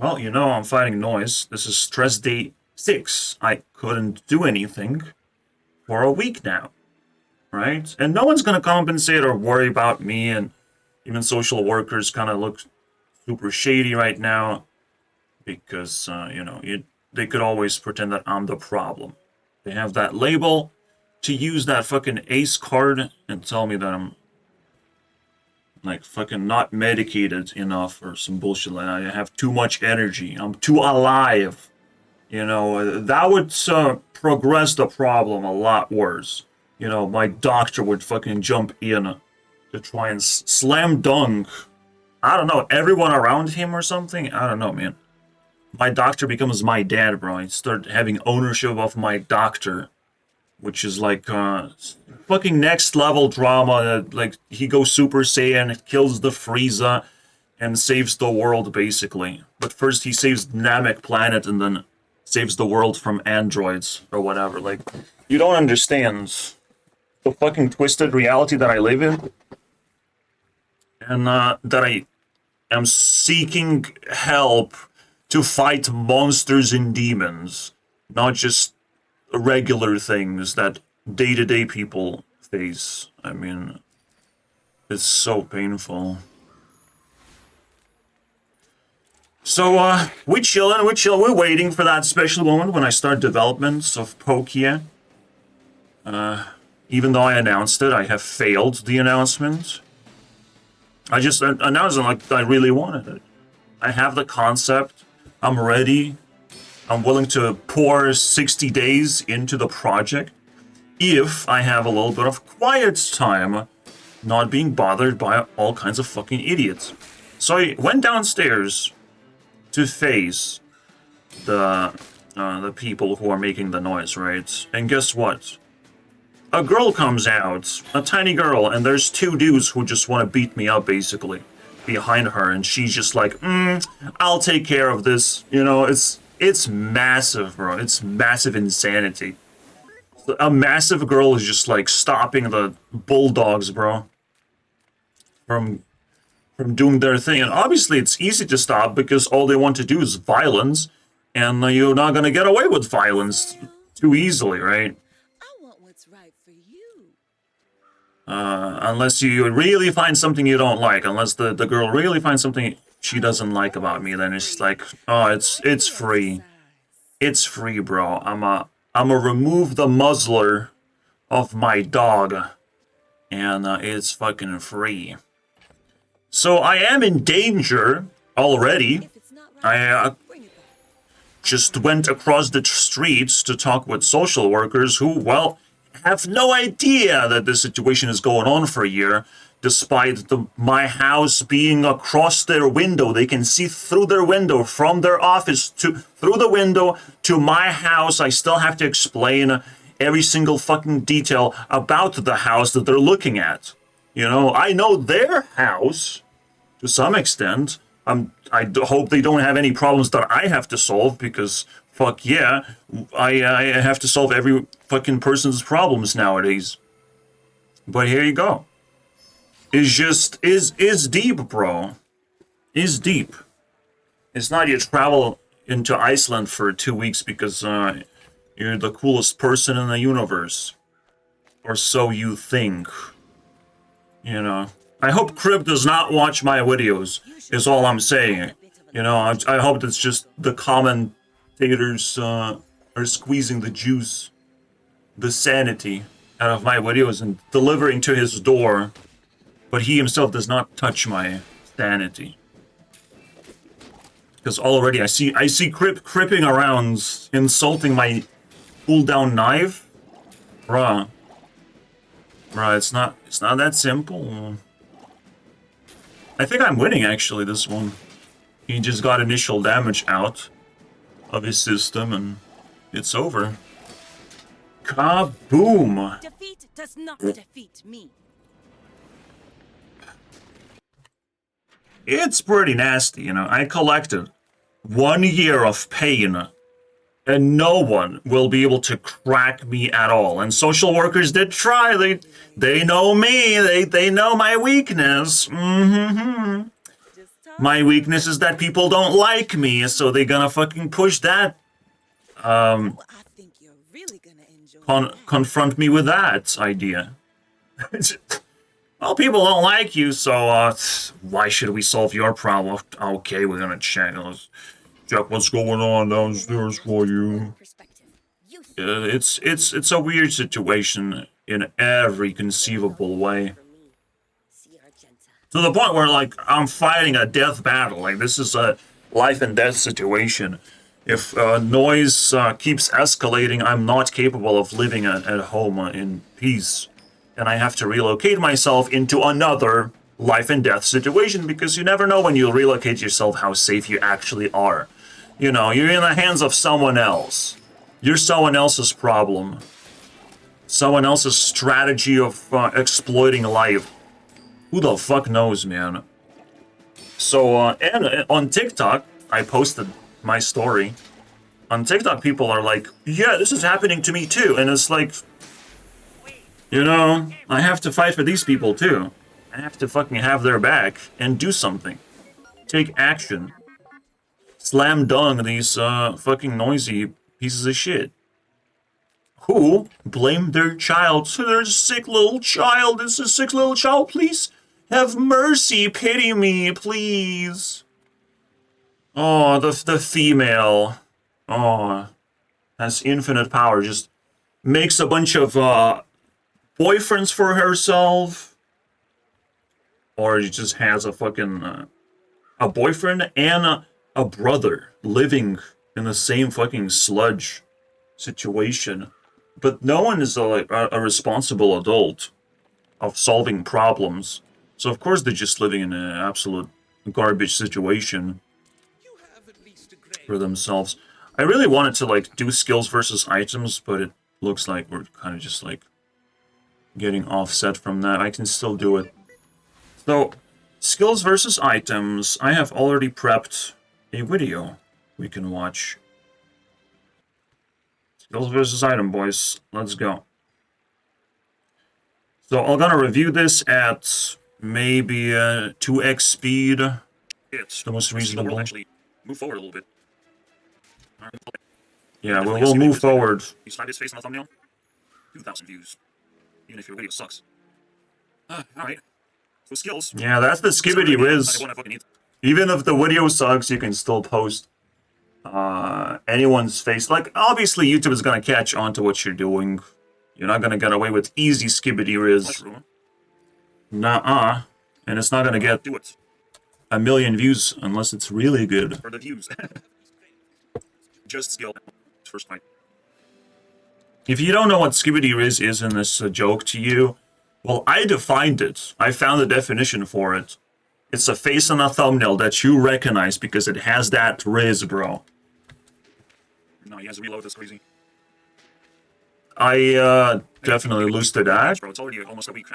Well, you know, I'm fighting noise. This is stress day 6. I couldn't do anything for a week now, right? And no one's gonna compensate or worry about me, and even social workers kind of look super shady right now because, they could always pretend that I'm the problem. They have that label to use that fucking ace card and tell me that I'm like fucking not medicated enough or some bullshit like that. I have too much energy. I'm too alive. That would progress the problem a lot worse. My doctor would fucking jump in to try and slam dunk, I don't know, everyone around him or something. I don't know, man. My doctor becomes my dad, bro. I start having ownership of my doctor, which is like fucking next level drama. Like he goes Super Saiyan, kills the Frieza, and saves the world basically. But first he saves Namek planet and then saves the world from androids or whatever. Like you don't understand the fucking twisted reality that I live in, and that I am seeking help to fight monsters and demons, not just regular things that day-to-day people face. I mean, it's so painful. So, we're waiting for that special moment when I start developments of Pokia. Even though I announced it, I have failed the announcement. I just announced it like I really wanted it. I have the concept. I'm ready. I'm willing to pour 60 days into the project if I have a little bit of quiet time, not being bothered by all kinds of fucking idiots. So I went downstairs to face the people who are making the noise, right? And guess what? A girl comes out, a tiny girl, and there's two dudes who just want to beat me up, basically, behind her, and she's just like, I'll take care of this. It's massive, bro. It's massive insanity. A massive girl is just like stopping the bulldogs, bro, from doing their thing. And obviously, it's easy to stop because all they want to do is violence, and you're not gonna get away with violence too easily, right? I want what's right for you. Unless you really find something you don't like, unless the girl really finds something she doesn't like about me, then it's like, oh, it's free. It's free, bro. I'm a remove the muzzler of my dog, and it's fucking free. So I am in danger already. I just went across the streets to talk with social workers who, well, have no idea that this situation is going on for a year, despite my house being across their window. They can see through their window from their office through the window to my house. I still have to explain every single fucking detail about the house that they're looking at. I know their house to some extent. I hope they don't have any problems that I have to solve because fuck yeah, I have to solve every fucking person's problems nowadays. But here you go. Is deep, bro. Is deep. It's not you travel into Iceland for 2 weeks because you're the coolest person in the universe, or so you think. I hope Crib does not watch my videos. Is all I'm saying. I hope it's just the commentators are squeezing the juice, the sanity out of my videos and delivering to his door. But he himself does not touch my sanity. Because already I see Crip cripping around, insulting my cooldown knife. Bruh. It's not that simple. I think I'm winning actually this one. He just got initial damage out of his system and it's over. Kaboom! Defeat does not defeat me. It's pretty nasty, I collected 1 year of pain, and no one will be able to crack me at all. And social workers did try. They know me. They know my weakness. My weakness is that people don't like me, so they're gonna fucking push that. Oh, I think you're really gonna enjoy that. Confront me with that idea. Well, people don't like you, so why should we solve your problem? Okay, we're gonna check. Let's check what's going on downstairs for you. Perspective. It's a weird situation in every conceivable way. For me, see Argenta. To the point where, like, I'm fighting a death battle. Like, this is a life and death situation. If noise keeps escalating, I'm not capable of living at home in peace. And I have to relocate myself into another life and death situation, because you never know when you relocate yourself how safe you actually are. You know, you're in the hands of someone else. You're someone else's problem. Someone else's strategy of exploiting life. Who the fuck knows, man? So, and on TikTok, I posted my story. On TikTok, people are like, yeah, this is happening to me too. And it's like, you know, I have to fight for these people too. I have to fucking have their back and do something. Take action. Slam dunk these fucking noisy pieces of shit. Who blame their child? So there's a sick little child. This is a sick little child. Please have mercy. Pity me, please. Oh, the female. Oh, has infinite power. Just makes a bunch of boyfriends for herself. Or she just has a fucking a boyfriend and a brother living in the same fucking sludge situation. But no one is a responsible adult of solving problems. So of course they're just living in an absolute garbage situation for themselves. I really wanted to like do skills versus items, but it looks like we're kind of just like getting offset from that. I can still do it. So, skills versus items. I have already prepped a video we can watch. Skills versus item, boys. Let's go. So I'm gonna review this at maybe 2x speed. It's the most reasonable. Actually, move forward a little bit. Yeah, we'll move forward. You slide his face on the thumbnail. 2,000 views. Even if your video sucks. Alright. So skills. Yeah, that's the skibbity whiz. Even if the video sucks, you can still post anyone's face. Like, obviously YouTube is gonna catch on to what you're doing. You're not gonna get away with easy skibbity riz. Nuh-uh. And it's not gonna get 1 million views unless it's really good. For the views. Just skill. First fight. If you don't know what skibbity riz is in this joke to you, well, I defined it. I found a definition for it. It's a face on a thumbnail that you recognize because it has that riz, bro. No, he has to reload this crazy. I definitely lose to that. Bro, it's already almost a week.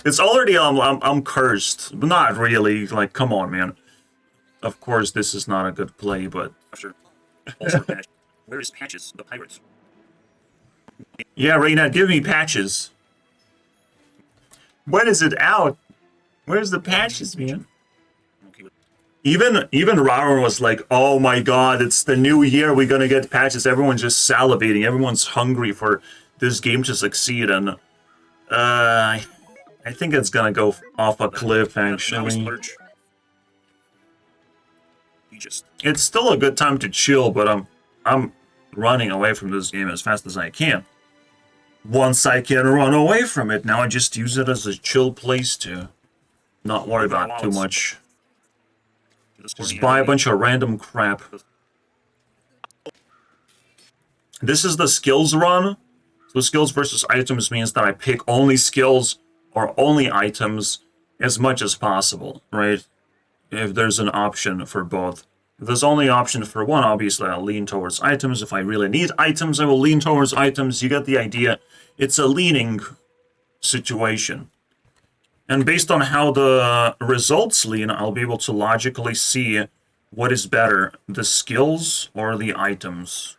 It's already I'm cursed, but not really. Like, come on, man. Of course, this is not a good play, but after also patch. Where is Patches, the pirates? Yeah, Reina, give me Patches. When is it out? Where's the Patches, man? Even Rara was like, oh my god, it's the new year, we're gonna get Patches. Everyone's just salivating, everyone's hungry for this game to succeed, and I think it's gonna go off a cliff, actually. It's still a good time to chill, but I'm running away from this game as fast as I can. Once I can run away from it, now I just use it as a chill place to not worry about too much. Just buy a bunch of random crap. This is the skills run. So skills versus items means that I pick only skills or only items as much as possible, right? If there's an option for both. If there's only option for one, obviously I'll lean towards items. If I really need items, I will lean towards items. You get the idea. It's a leaning situation. And based on how the results lean, I'll be able to logically see what is better, the skills or the items.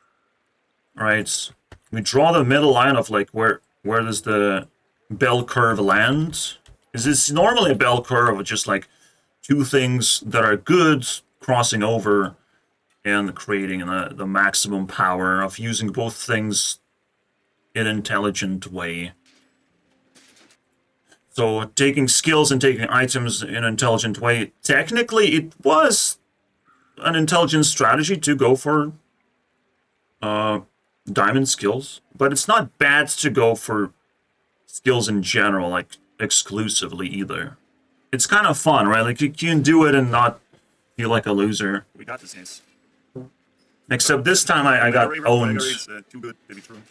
Right? We draw the middle line of like where does the bell curve land? Is this normally a bell curve of just like two things that are good crossing over and creating the maximum power of using both things in an intelligent way. So taking skills and taking items in an intelligent way, technically it was an intelligent strategy to go for diamond skills, but it's not bad to go for skills in general, like exclusively either. It's kind of fun, right? Like you can do it and not feel like a loser. We got this, guys. Except this time I got owned. It's too good to be true.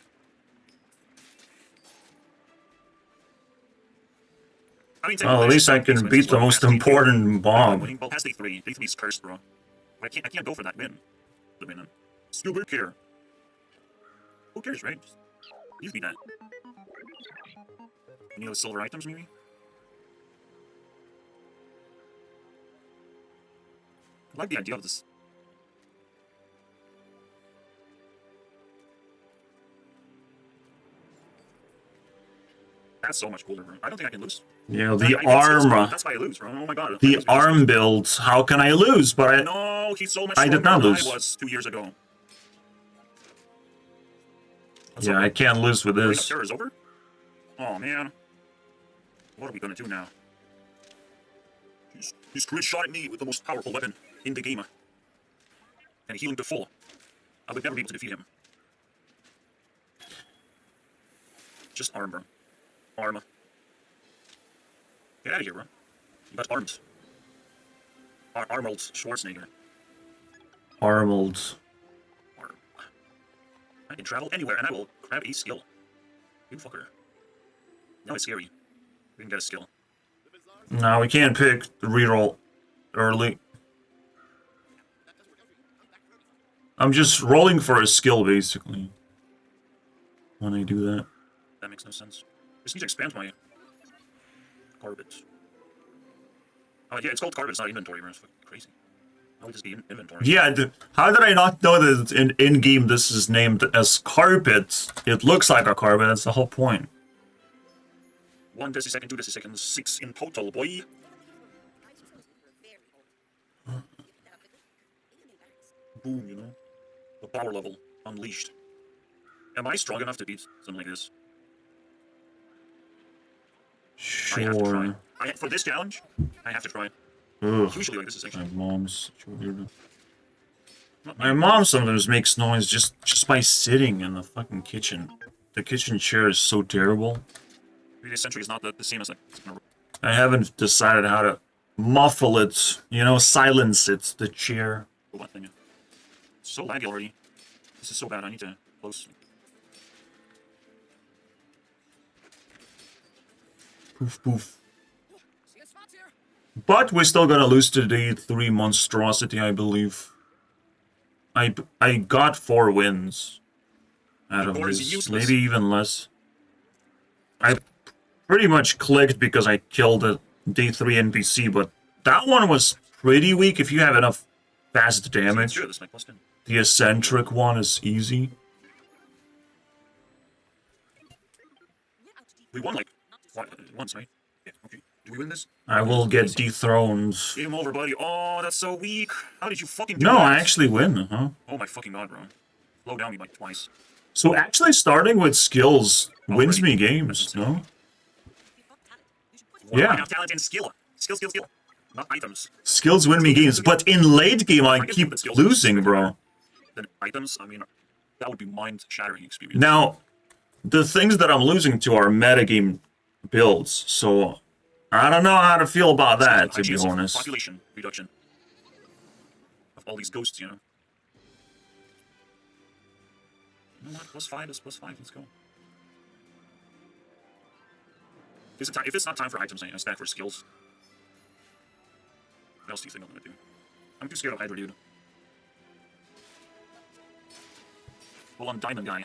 I mean, Well, at least I can beat the most important mob. Well, past day 3. Day 3 is cursed, bro. I can't go for that win. The win. Still don't care. Who cares, right? Just leave me that. Any other silver items, maybe? I like the idea of this. That's so much cooler, bro. I don't think I can lose. Yeah, I the get skills, bro. arm. That's why I lose, bro. Oh my god. The arm build. How can I lose? But I... No, he's so much I did not stronger lose. than I was 2 years ago. Yeah, I can't lose with Reign of this. Terror is over? Oh, man. What are we gonna do now? He's crit shot at me with the most powerful weapon in the game. And healing to full. I would never be able to defeat him. Just arm, bro. Arm. Get out of here, bro. You got armed. Armored Schwarzenegger. Armold. Arm. I can travel anywhere and I will grab a skill. You fucker. Now it's scary. We can get a skill. No, we can't pick the reroll early. I'm just rolling for a skill, basically. When I do that. That makes no sense. Just need to expand my carpet. Oh yeah, it's called carpet, it's not inventory, bro. It's fucking crazy. How would this be inventory? Yeah, how did I not know that in-game this is named as carpet? It looks like a carpet, that's the whole point. 1 decisecond, 2 deciseconds, 6 in total, boy. Boom, you know? The power level unleashed. Am I strong enough to beat something like this? I have to try. Sure. For this challenge, I have to try. Ugh. Usually like this is My actually... mom's such a weirdo. Not My mom sometimes makes noise just by sitting in the fucking kitchen. The kitchen chair is so terrible. Maybe this century is not the same as like... I haven't decided how to muffle it, you know, silence it, the chair. Robot thing. It's so laggy already. This is so bad, I need to close... Poof poof. But we're still gonna lose to the 3 monstrosity, I believe. I got 4 wins out of Or is he this, useless? maybe even less. I pretty much clicked because I killed a D3 NPC, but that one was pretty weak if you have enough fast damage. Sure, this might bust in. The eccentric one is easy. We won like... once, right? Yeah, okay. Do we win this? I will get dethroned. Game over, buddy. Oh, that's so weak. How did you fucking do No, that? I actually win, huh? Oh my fucking god, bro. Slow down me like twice. So actually starting with skills wins Already? me games, no? Well, Yeah. I have talent and skill. Skill. Not items. Skills win me games, but in late game I can keep put skills losing, in bro. Then items, I mean, that would be mind-shattering experience. Now, the things that I'm losing to are metagame builds, so I don't know how to feel about that, to be Ideas of honest. Population reduction. Of all these ghosts, you know. You know what? +5 is +5. Let's go. If it's not time for items, I stack for skills. What else do you think I'm gonna do? I'm too scared of Hydra, dude. Full on Diamond Guy.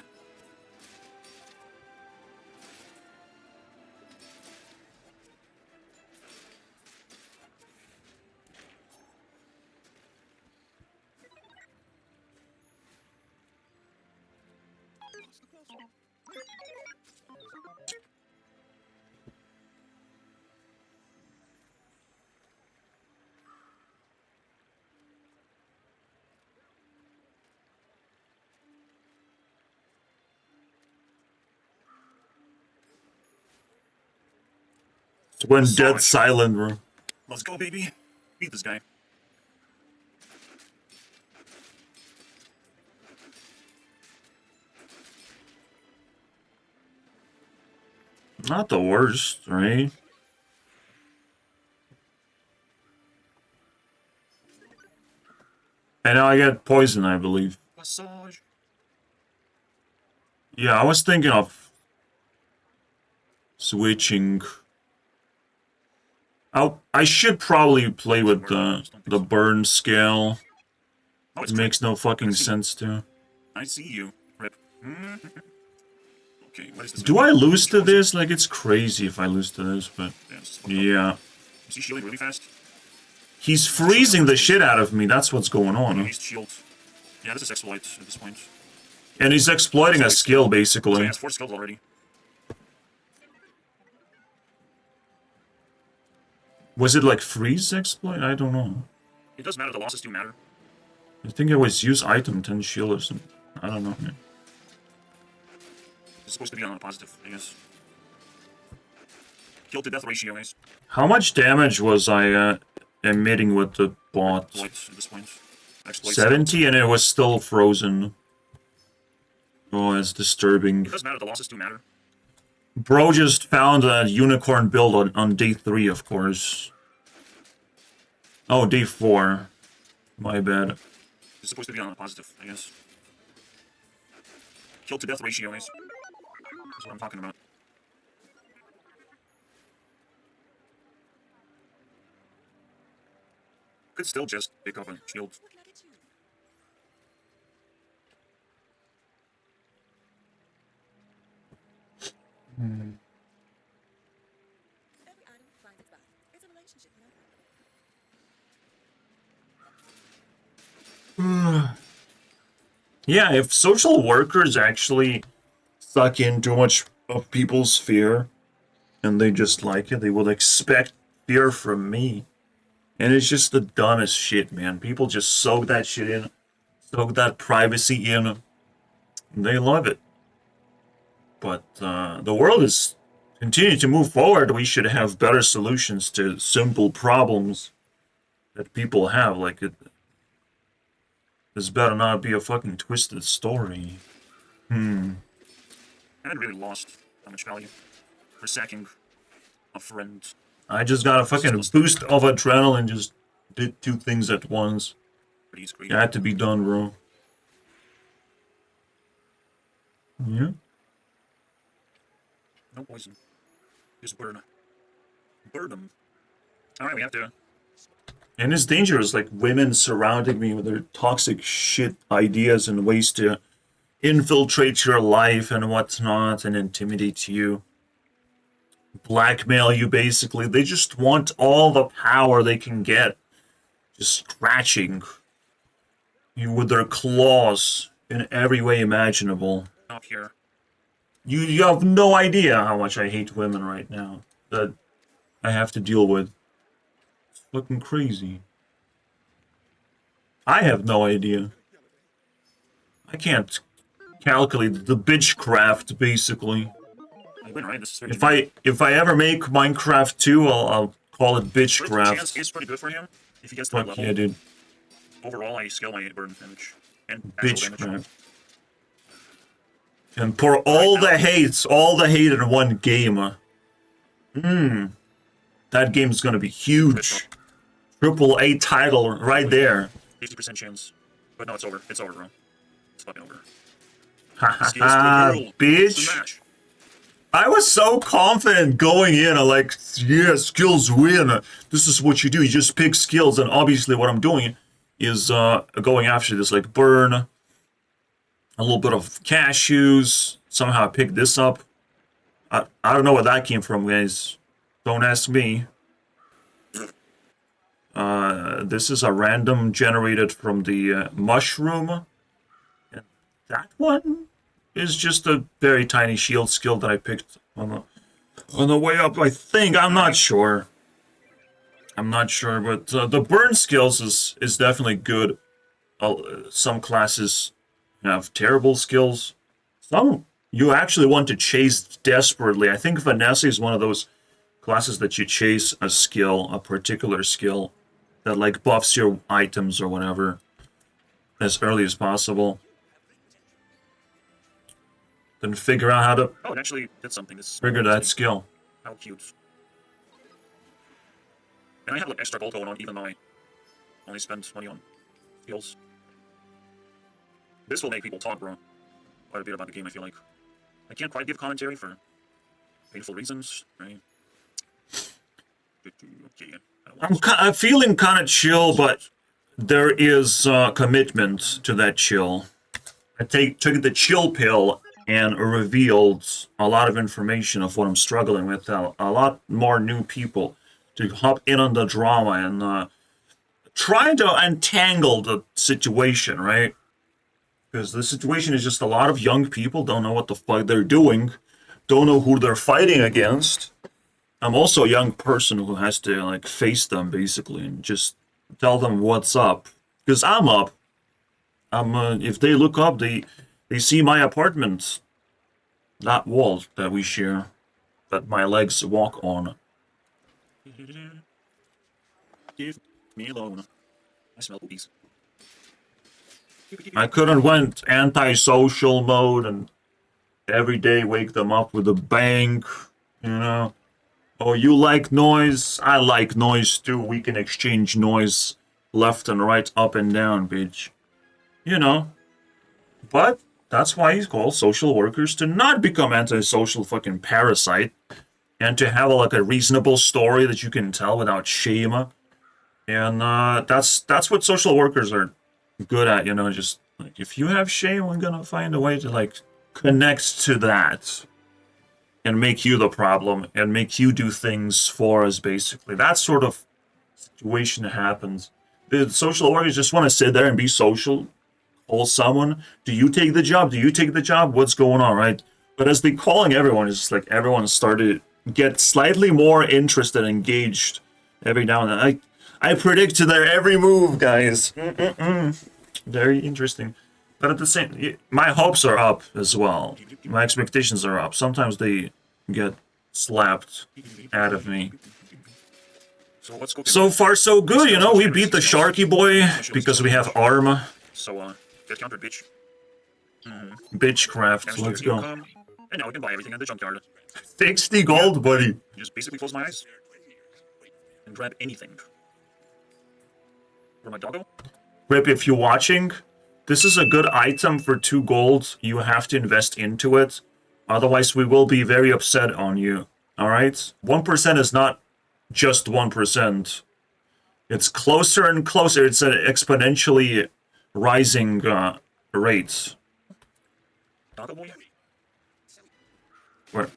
went dead silent, bro. Let's go, baby. Beat this guy. Not the worst, right? And now I get poison, I believe. Massage. Yeah, I was thinking of switching. I should probably play with the burn scale. Oh, It it's makes no fucking I see. sense to. I see you. Rip. Okay, what is this? Do I lose to this? Like, it's crazy if I lose to this, but yeah. Is he shielding really fast? He's freezing the shit out of me. That's what's going Oh, on. he's shield. Yeah, this is exploit at this point. And he's exploiting a skill, So he basically. has 4 skills already. Was it like freeze exploit? I don't know. It doesn't matter, the losses do matter. I think I was use item 10 shield or something. I don't know. Man. It's supposed to be on a positive, I guess. Kill to death ratio, guys. How much damage was I emitting with the bot? Exploit at this point. Exploit 70, and it was still frozen. Oh, it's disturbing. It doesn't matter, the losses do matter. Bro just found a unicorn build on day 3, of course. Oh, day 4. My bad. It's supposed to be on a positive, I guess. Kill to death ratio, guys. That's what I'm talking about. Could still just pick up a shield. What can I get you? Every item finds its value. It's a relationship, Yeah, if social workers actually suck in too much of people's fear, and they just like it, they will expect fear from me. And it's just the dumbest shit, man. People just soak that shit in, soak that privacy in, and they love it. But the world is continuing to move forward. We should have better solutions to simple problems that people have. Like, this better not be a fucking twisted story. I hadn't really lost that much value for sacking a friend. I just got a fucking boost of adrenaline, just did 2 things at once. But he's great. It had to be done, bro. Yeah. No poison. Just burn. Burn them. Alright, we have to. And it's dangerous, like women surrounding me with their toxic shit ideas and ways to infiltrate your life and whatnot and intimidate you. Blackmail you, basically. They just want all the power they can get. Just scratching you with their claws in every way imaginable. Up here. You have no idea how much I hate women right now that I have to deal with. It's fucking crazy. I have no idea. I can't calculate the bitchcraft, basically. I win, right? This is If I ever make Minecraft 2, I'll call it Critical bitchcraft. chance is pretty good for him. If he gets to that Fuck level. yeah, dude. Overall, I scale my burn damage. And actual damage. Bitchcraft. And pour all the hate in one game. That game's gonna be huge. Triple A title right there. 50% chance. But no, it's over. It's over, bro. It's fucking over. Ha ha Skills ha, to the world. It's the bitch. match. I was so confident going in. I'm like, yeah, skills win. This is what you do. You just pick skills, and obviously what I'm doing is going after this, like burn, a little bit of cashews. Somehow I picked this up. I don't know where that came from, guys. Don't ask me. This is a random generated from the mushroom. And that one is just a very tiny shield skill that I picked on the way up, I think. I'm not sure. But the burn skills is definitely good. Some classes have terrible skills. Some you actually want to chase desperately. I think Vanessa is one of those classes that you chase a skill, a particular skill that like buffs your items or whatever as early as possible. Then figure out how to Oh, it actually did something. This trigger that skill. How cute. And I have like extra gold going on even though I only spent money on skills. This will make people talk, bro. Quite a bit about the game, I feel like. I can't quite give commentary for painful reasons, right? Okay, I'm feeling kind of chill, but there is commitment to that chill. I took the chill pill and revealed a lot of information of what I'm struggling with. A lot more new people to hop in on the drama and try to untangle the situation, right? Because the situation is just a lot of young people don't know what the fuck they're doing, don't know who they're fighting against. I'm also a young person who has to like face them basically and just tell them what's up. Because I'm up. If they look up, they see my apartment, that wall that we share, that my legs walk on. Leave me alone. I smell boobies. I couldn't went anti-social mode and every day wake them up with a bang, you know. Oh, you like noise? I like noise too. We can exchange noise left and right, up and down, bitch. You know. But that's why he's called social workers, to not become antisocial fucking parasite and to have like a reasonable story that you can tell without shame. And that's what social workers are good at, you know, just like if you have shame, we're gonna find a way to like connect to that and make you the problem and make you do things for us, basically. That sort of situation happens. The social workers just want to sit there and be social, call someone, do you take the job? Do you take the job? What's going on, right? But as they calling everyone, it's just like everyone started to get slightly more interested, engaged every now and then. I predict their every move, guys. Very interesting. But at the same, my hopes are up as well. My expectations are up. Sometimes they get slapped out of me. So what's cooking? So far, so good. You know, we beat the Sharky Boy because we have arm. So get countered, bitch. Bitchcraft. Let's go. And now we can buy everything in the junkyard. 60 gold, buddy. Just basically close my eyes and grab anything. Where my doggo? Rip, if you're watching, this is a good item for 2 gold. You have to invest into it. Otherwise, we will be very upset on you. Alright? 1% is not just 1%. It's closer and closer. It's an exponentially rising rate. Doggo boy?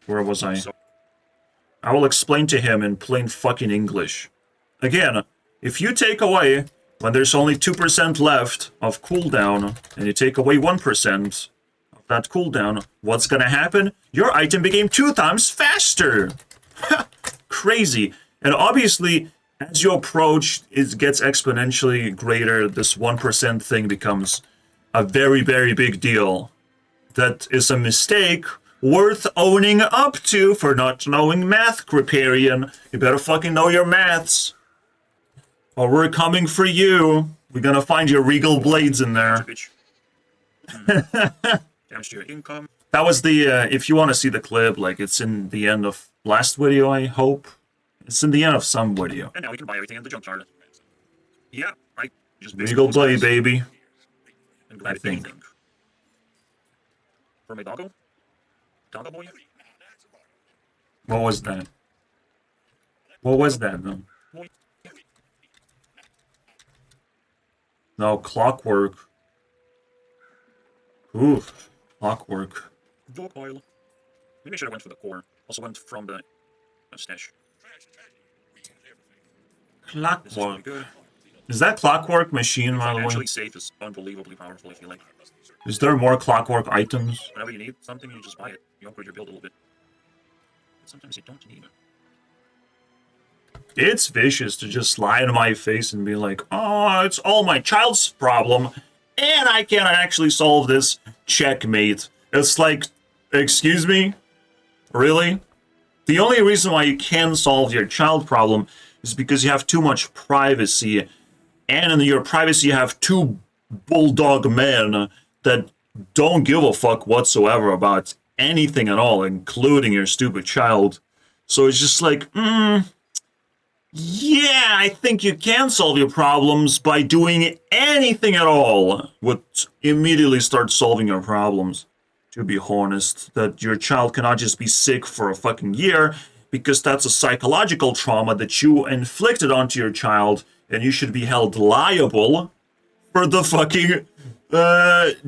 Where was I? I will explain to him in plain fucking English. Again, if you take away, when there's only 2% left of cooldown, and you take away 1% of that cooldown, what's gonna happen? Your item became 2 times faster! Crazy. And obviously, as you approach, it gets exponentially greater. This 1% thing becomes a very, very big deal. That is a mistake worth owning up to for not knowing math, Kriparian. You better fucking know your maths. Or we're coming for you. We're gonna find your regal blades in there. Bitch. Damage to your income. That was the, if you want to see the clip, like, it's in the end of last video, I hope. It's in the end of some video. And now we can buy everything in the junkyard. Yeah, right. Just Regal blade, baby. And grab I think. anything. For my doggo? Doggo boy? What was that? What was that, though? Boy. No, clockwork. Oof, clockwork. Dog oil. Maybe I should have went for the core. Also went from the stash. This is really Clockwork. good. Is that clockwork machine, by the way? Actually, safe is unbelievably powerful, I feel like. Is there more clockwork items? Whenever you need something, you just buy it. You upgrade your build a little bit. But sometimes you don't need it. It's vicious to just lie in my face and be like, oh, it's all my child's problem, and I can't actually solve this. Checkmate. It's like, excuse me? Really? The only reason why you can't solve your child problem is because you have too much privacy, and in your privacy you have two bulldog men that don't give a fuck whatsoever about anything at all, including your stupid child. So it's just like, yeah, I think you can solve your problems by doing anything at all. Would immediately start solving your problems. To be honest, that your child cannot just be sick for a fucking year, because that's a psychological trauma that you inflicted onto your child, and you should be held liable for the fucking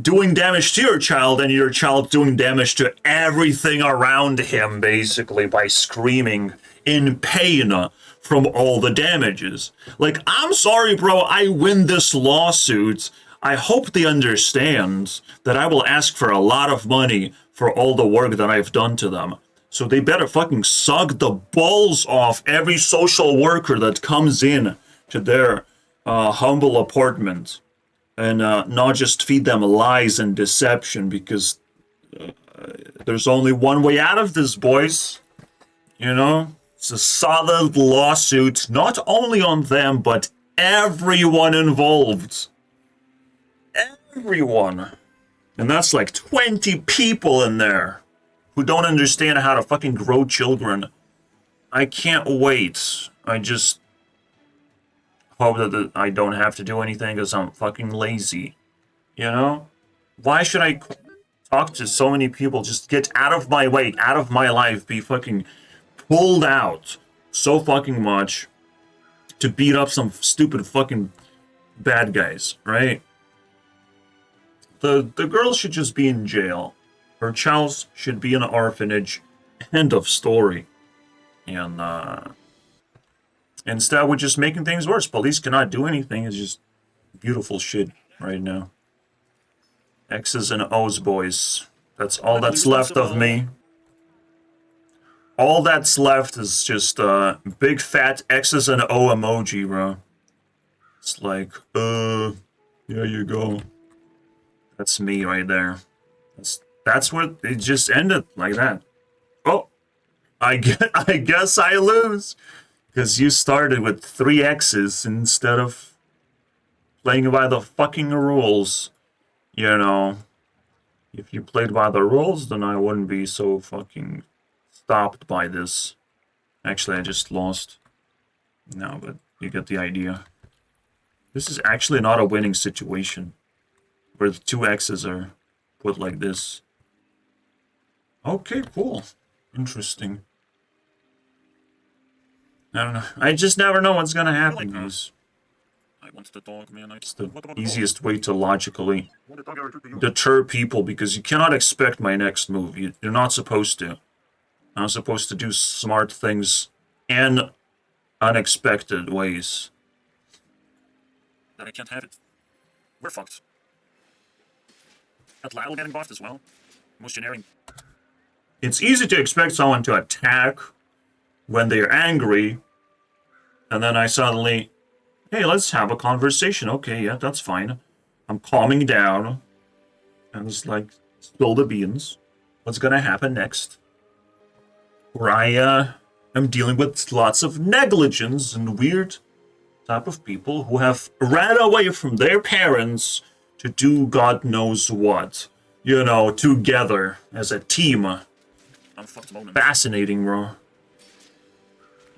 doing damage to your child, and your child doing damage to everything around him, basically, by screaming in pain from all the damages. Like, I'm sorry, bro, I win this lawsuit. I hope they understand that I will ask for a lot of money for all the work that I've done to them. So they better fucking suck the balls off every social worker that comes in to their humble apartment, and not just feed them lies and deception, because there's only one way out of this, boys. You know? It's a solid lawsuit, not only on them, but everyone involved. Everyone. And that's like 20 people in there who don't understand how to fucking grow children. I can't wait. I just hope that I don't have to do anything because I'm fucking lazy. You know? Why should I talk to so many people? Just get out of my way, out of my life, be fucking pulled out so fucking much to beat up some stupid fucking bad guys, right? The girl should just be in jail. Her child should be in an orphanage. End of story. And instead, we're just making things worse. Police cannot do anything. It's just beautiful shit right now. X's and O's, boys. That's all that's left of me. All that's left is just big fat X's and O emoji, bro. It's like, there you go. That's me right there. That's what it just ended like that. Oh, I guess I lose. Because you started with 3 X's instead of playing by the fucking rules. You know, if you played by the rules, then I wouldn't be so fucking stopped by this. Actually, I just lost. No, but you get the idea. This is actually not a winning situation, where the 2 X's are put like this. Okay, cool. Interesting. I don't know. I just never know what's gonna happen, guys. I want the dog, man. It's the easiest way to logically deter people, because you cannot expect my next move. You're not supposed to. I'm supposed to do smart things in unexpected ways. That I can't have it. We're fucked. Got Lyle getting buffed as well. Most generic. It's easy to expect someone to attack when they're angry, and then I suddenly, hey, let's have a conversation. Okay, yeah, that's fine. I'm calming down, and it's like, spill the beans. What's gonna happen next? Where I am dealing with lots of negligence and weird type of people who have ran away from their parents to do God knows what. You know, together as a team. I'm fucked moment. Fascinating, bro.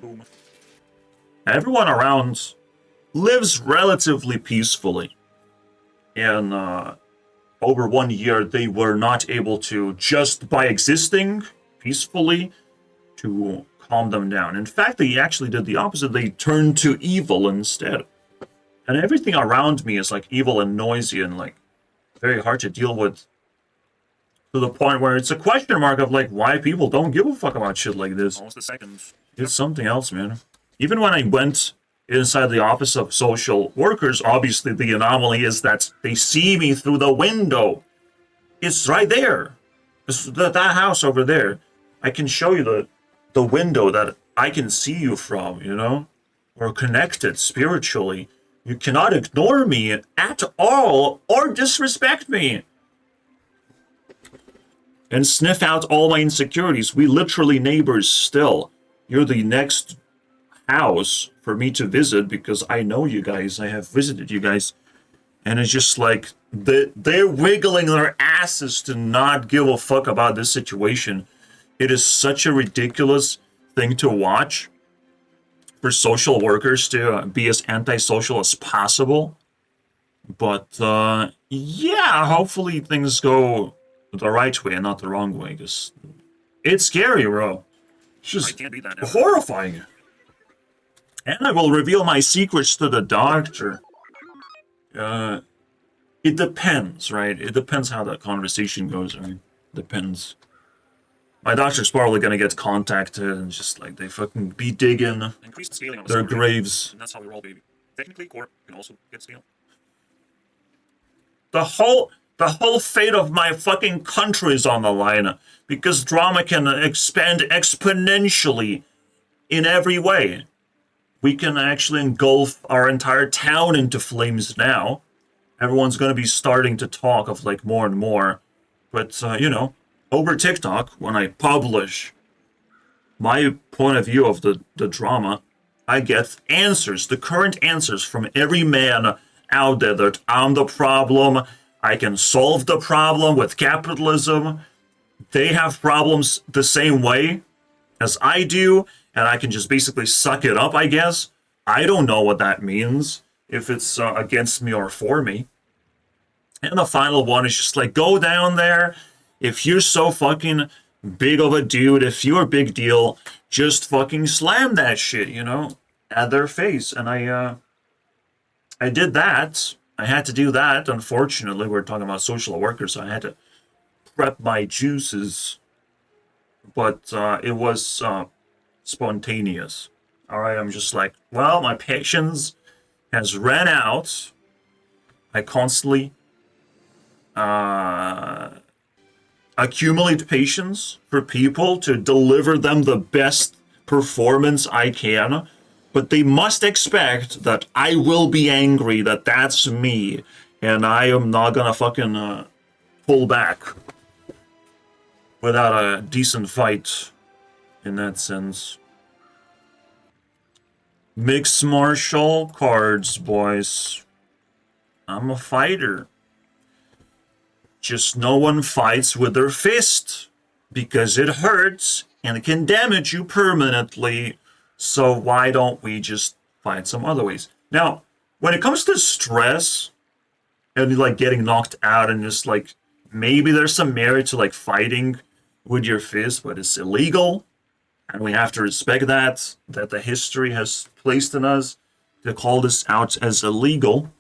Boom. Everyone around lives relatively peacefully. And over 1 year, they were not able to, just by existing peacefully, to calm them down. In fact, they actually did the opposite. They turned to evil instead. And everything around me is like evil and noisy and like very hard to deal with. To the point where it's a question mark of like why people don't give a fuck about shit like this. Almost a second. It's something else, man. Even when I went inside the office of social workers, obviously the anomaly is that they see me through the window. It's right there. It's that house over there. I can show you the window that I can see you from, you know? We're connected spiritually. You cannot ignore me at all or disrespect me. and sniff out all my insecurities. We literally neighbors still. You're the next house for me to visit because I know you guys. I have visited you guys. And it's just like they're wiggling their asses to not give a fuck about this situation. It is such a ridiculous thing to watch for social workers to be as antisocial as possible. But yeah, hopefully things go the right way and not the wrong way. Because it's scary, bro. It's I just can't beat that ever. horrifying. And I will reveal my secrets to the doctor. It depends, right? It depends how that conversation goes, right? Depends. My doctor's probably gonna get contacted and just like they fucking be digging Increase the scaling on the their server, graves. and that's how we roll, baby. Technically, Corp can also get scaled. The whole fate of my fucking country is on the line because drama can expand exponentially in every way. We can actually engulf our entire town into flames now. Everyone's going to be starting to talk of like more and more. But, over TikTok, when I publish my point of view of the drama, I get answers, the current answers from every man out there that I'm the problem. I can solve the problem with capitalism. They have problems the same way as I do, and I can just basically suck it up, I guess. I don't know what that means, if it's against me or for me. And the final one is just like, go down there. If you're so fucking big of a dude, if you're a big deal, just fucking slam that shit, at their face. And I did that. I had to do that. Unfortunately, we're talking about social workers, so I had to prep my juices. But it was spontaneous. All right, I'm just like, well, my patience has ran out. I constantly accumulate patience for people to deliver them the best performance I can, but they must expect that I will be angry, that that's me, and I am not gonna fucking pull back without a decent fight in that sense. Mixed martial cards, boys. I'm a fighter. Just no one fights with their fist because it hurts and it can damage you permanently. So why don't we just find some other ways? Now, when it comes to stress and like getting knocked out and just like maybe there's some merit to like fighting with your fist, but it's illegal. And we have to respect that the history has placed in us to call this out as illegal.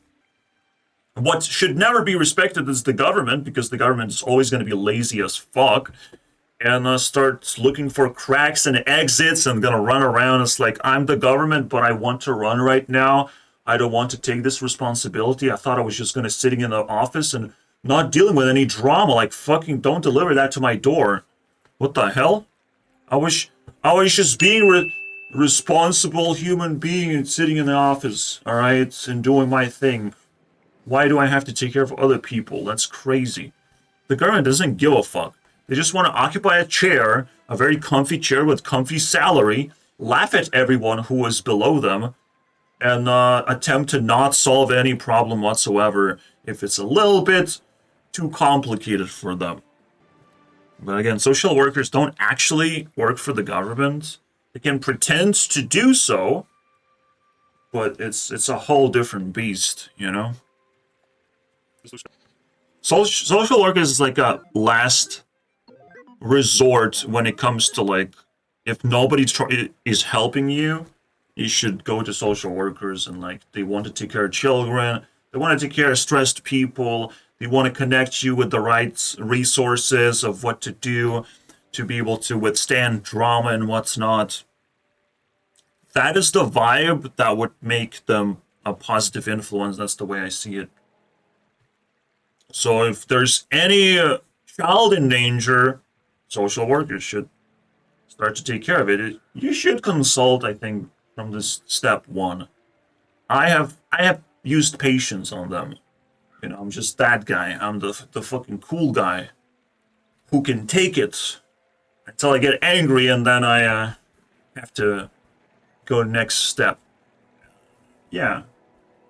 What should never be respected is the government, because the government is always going to be lazy as fuck and start looking for cracks and exits and going to run around. It's like, I'm the government, but I want to run right now. I don't want to take this responsibility. I thought I was just going to sitting in the office and not dealing with any drama. Like, fucking don't deliver that to my door. What the hell? I was just being responsible human being and sitting in the office, all right, and doing my thing. Why do I have to take care of other people? That's crazy. The government doesn't give a fuck. They just want to occupy a chair, a very comfy chair with comfy salary, laugh at everyone who is below them, and attempt to not solve any problem whatsoever if it's a little bit too complicated for them. But again, social workers don't actually work for the government. They can pretend to do so, but it's a whole different beast, Social work is like a last resort when it comes to like, if nobody is helping you, you should go to social workers, and like they want to take care of children, they want to take care of stressed people, they want to connect you with the right resources of what to do to be able to withstand drama and what's not. That is the vibe that would make them a positive influence. That's the way I see it. So if there's any child in danger, social workers should start to take care of it. You should consult, I think, from this step one. I have used patience on them. I'm just that guy. I'm the fucking cool guy who can take it until I get angry, and then I have to go next step. Yeah.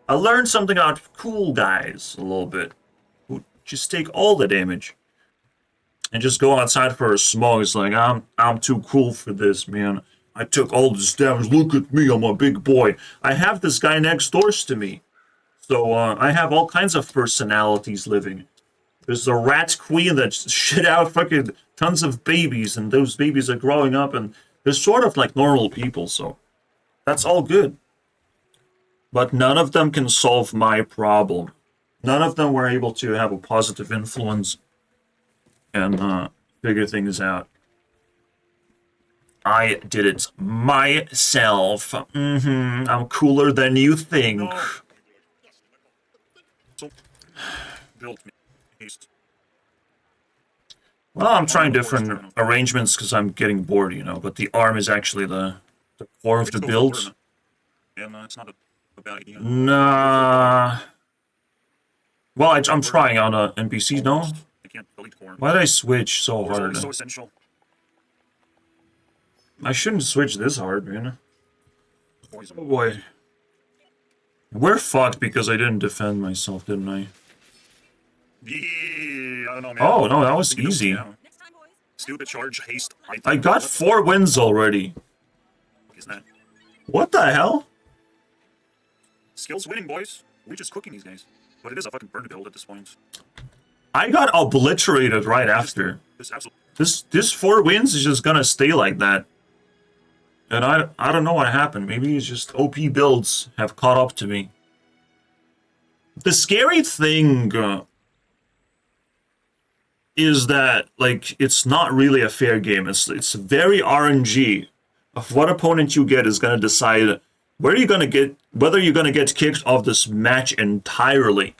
I learned something about cool guys a little bit, who just take all the damage and just go outside for a smoke. It's like, I'm too cool for this, man. I took all this damage. Look at me, I'm a big boy. I have this guy next door to me. So I have all kinds of personalities living. There's the rat queen that shit out fucking tons of babies, and those babies are growing up, and they're sort of like normal people, so that's all good. But none of them can solve my problem. None of them were able to have a positive influence and figure things out. I did it myself. I'm cooler than you think. So, build me. Haste. Well, I'm trying different arrangements because I'm getting bored, you know. But the arm is actually the core of the build. And it's not a bad idea. Nah. Well, I'm trying on a NPC, no? I can't delete core. Why did I switch so Core is hard? always so essential. I shouldn't switch this hard, man. Poison. Oh boy. We're fucked because I didn't defend myself, didn't I? Yeah, I don't know, man. Oh, no, that was You know, easy. yeah. Next time, boys. Stupid charge, haste. I got 4 wins already. What is that? What the hell? Skills winning, boys. We're just cooking these guys. But it is a fucking burn build at this point. I got obliterated right after. This absolute. This 4 wins is just gonna stay like that. And I don't know what happened. Maybe it's just OP builds have caught up to me. The scary thing is that, like, it's not really a fair game. It's very RNG. Of what opponent you get is gonna decide whether you're gonna get kicked off this match entirely.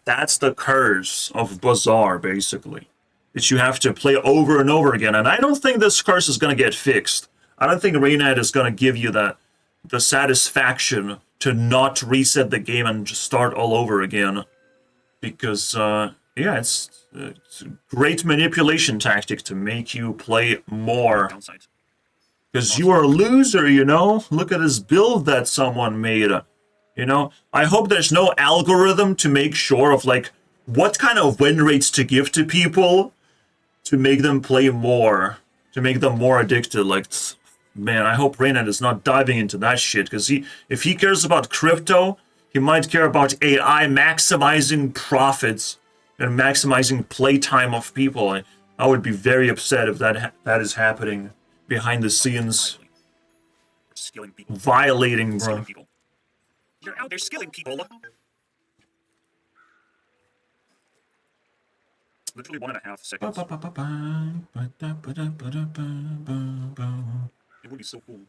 That's the curse of BAZAAR, basically. That you have to play over and over again. And I don't think this curse is gonna get fixed. I don't think Reynad is gonna give you the satisfaction to not reset the game and just start all over again. Because yeah, it's a great manipulation tactic to make you play more. Downside. Because you are a loser, you know? Look at this build that someone made. You know? I hope there's no algorithm to make sure of, like, what kind of win rates to give to people to make them play more. To make them more addicted. Like, man, I hope Reynad is not diving into that shit. Because if he cares about crypto, he might care about AI maximizing profits and maximizing playtime of people. I would be very upset if that is happening behind the scenes. Skilling people. Violating, bro. Skilling people. You're out there skilling people. Literally 1.5 seconds. It would be so cool.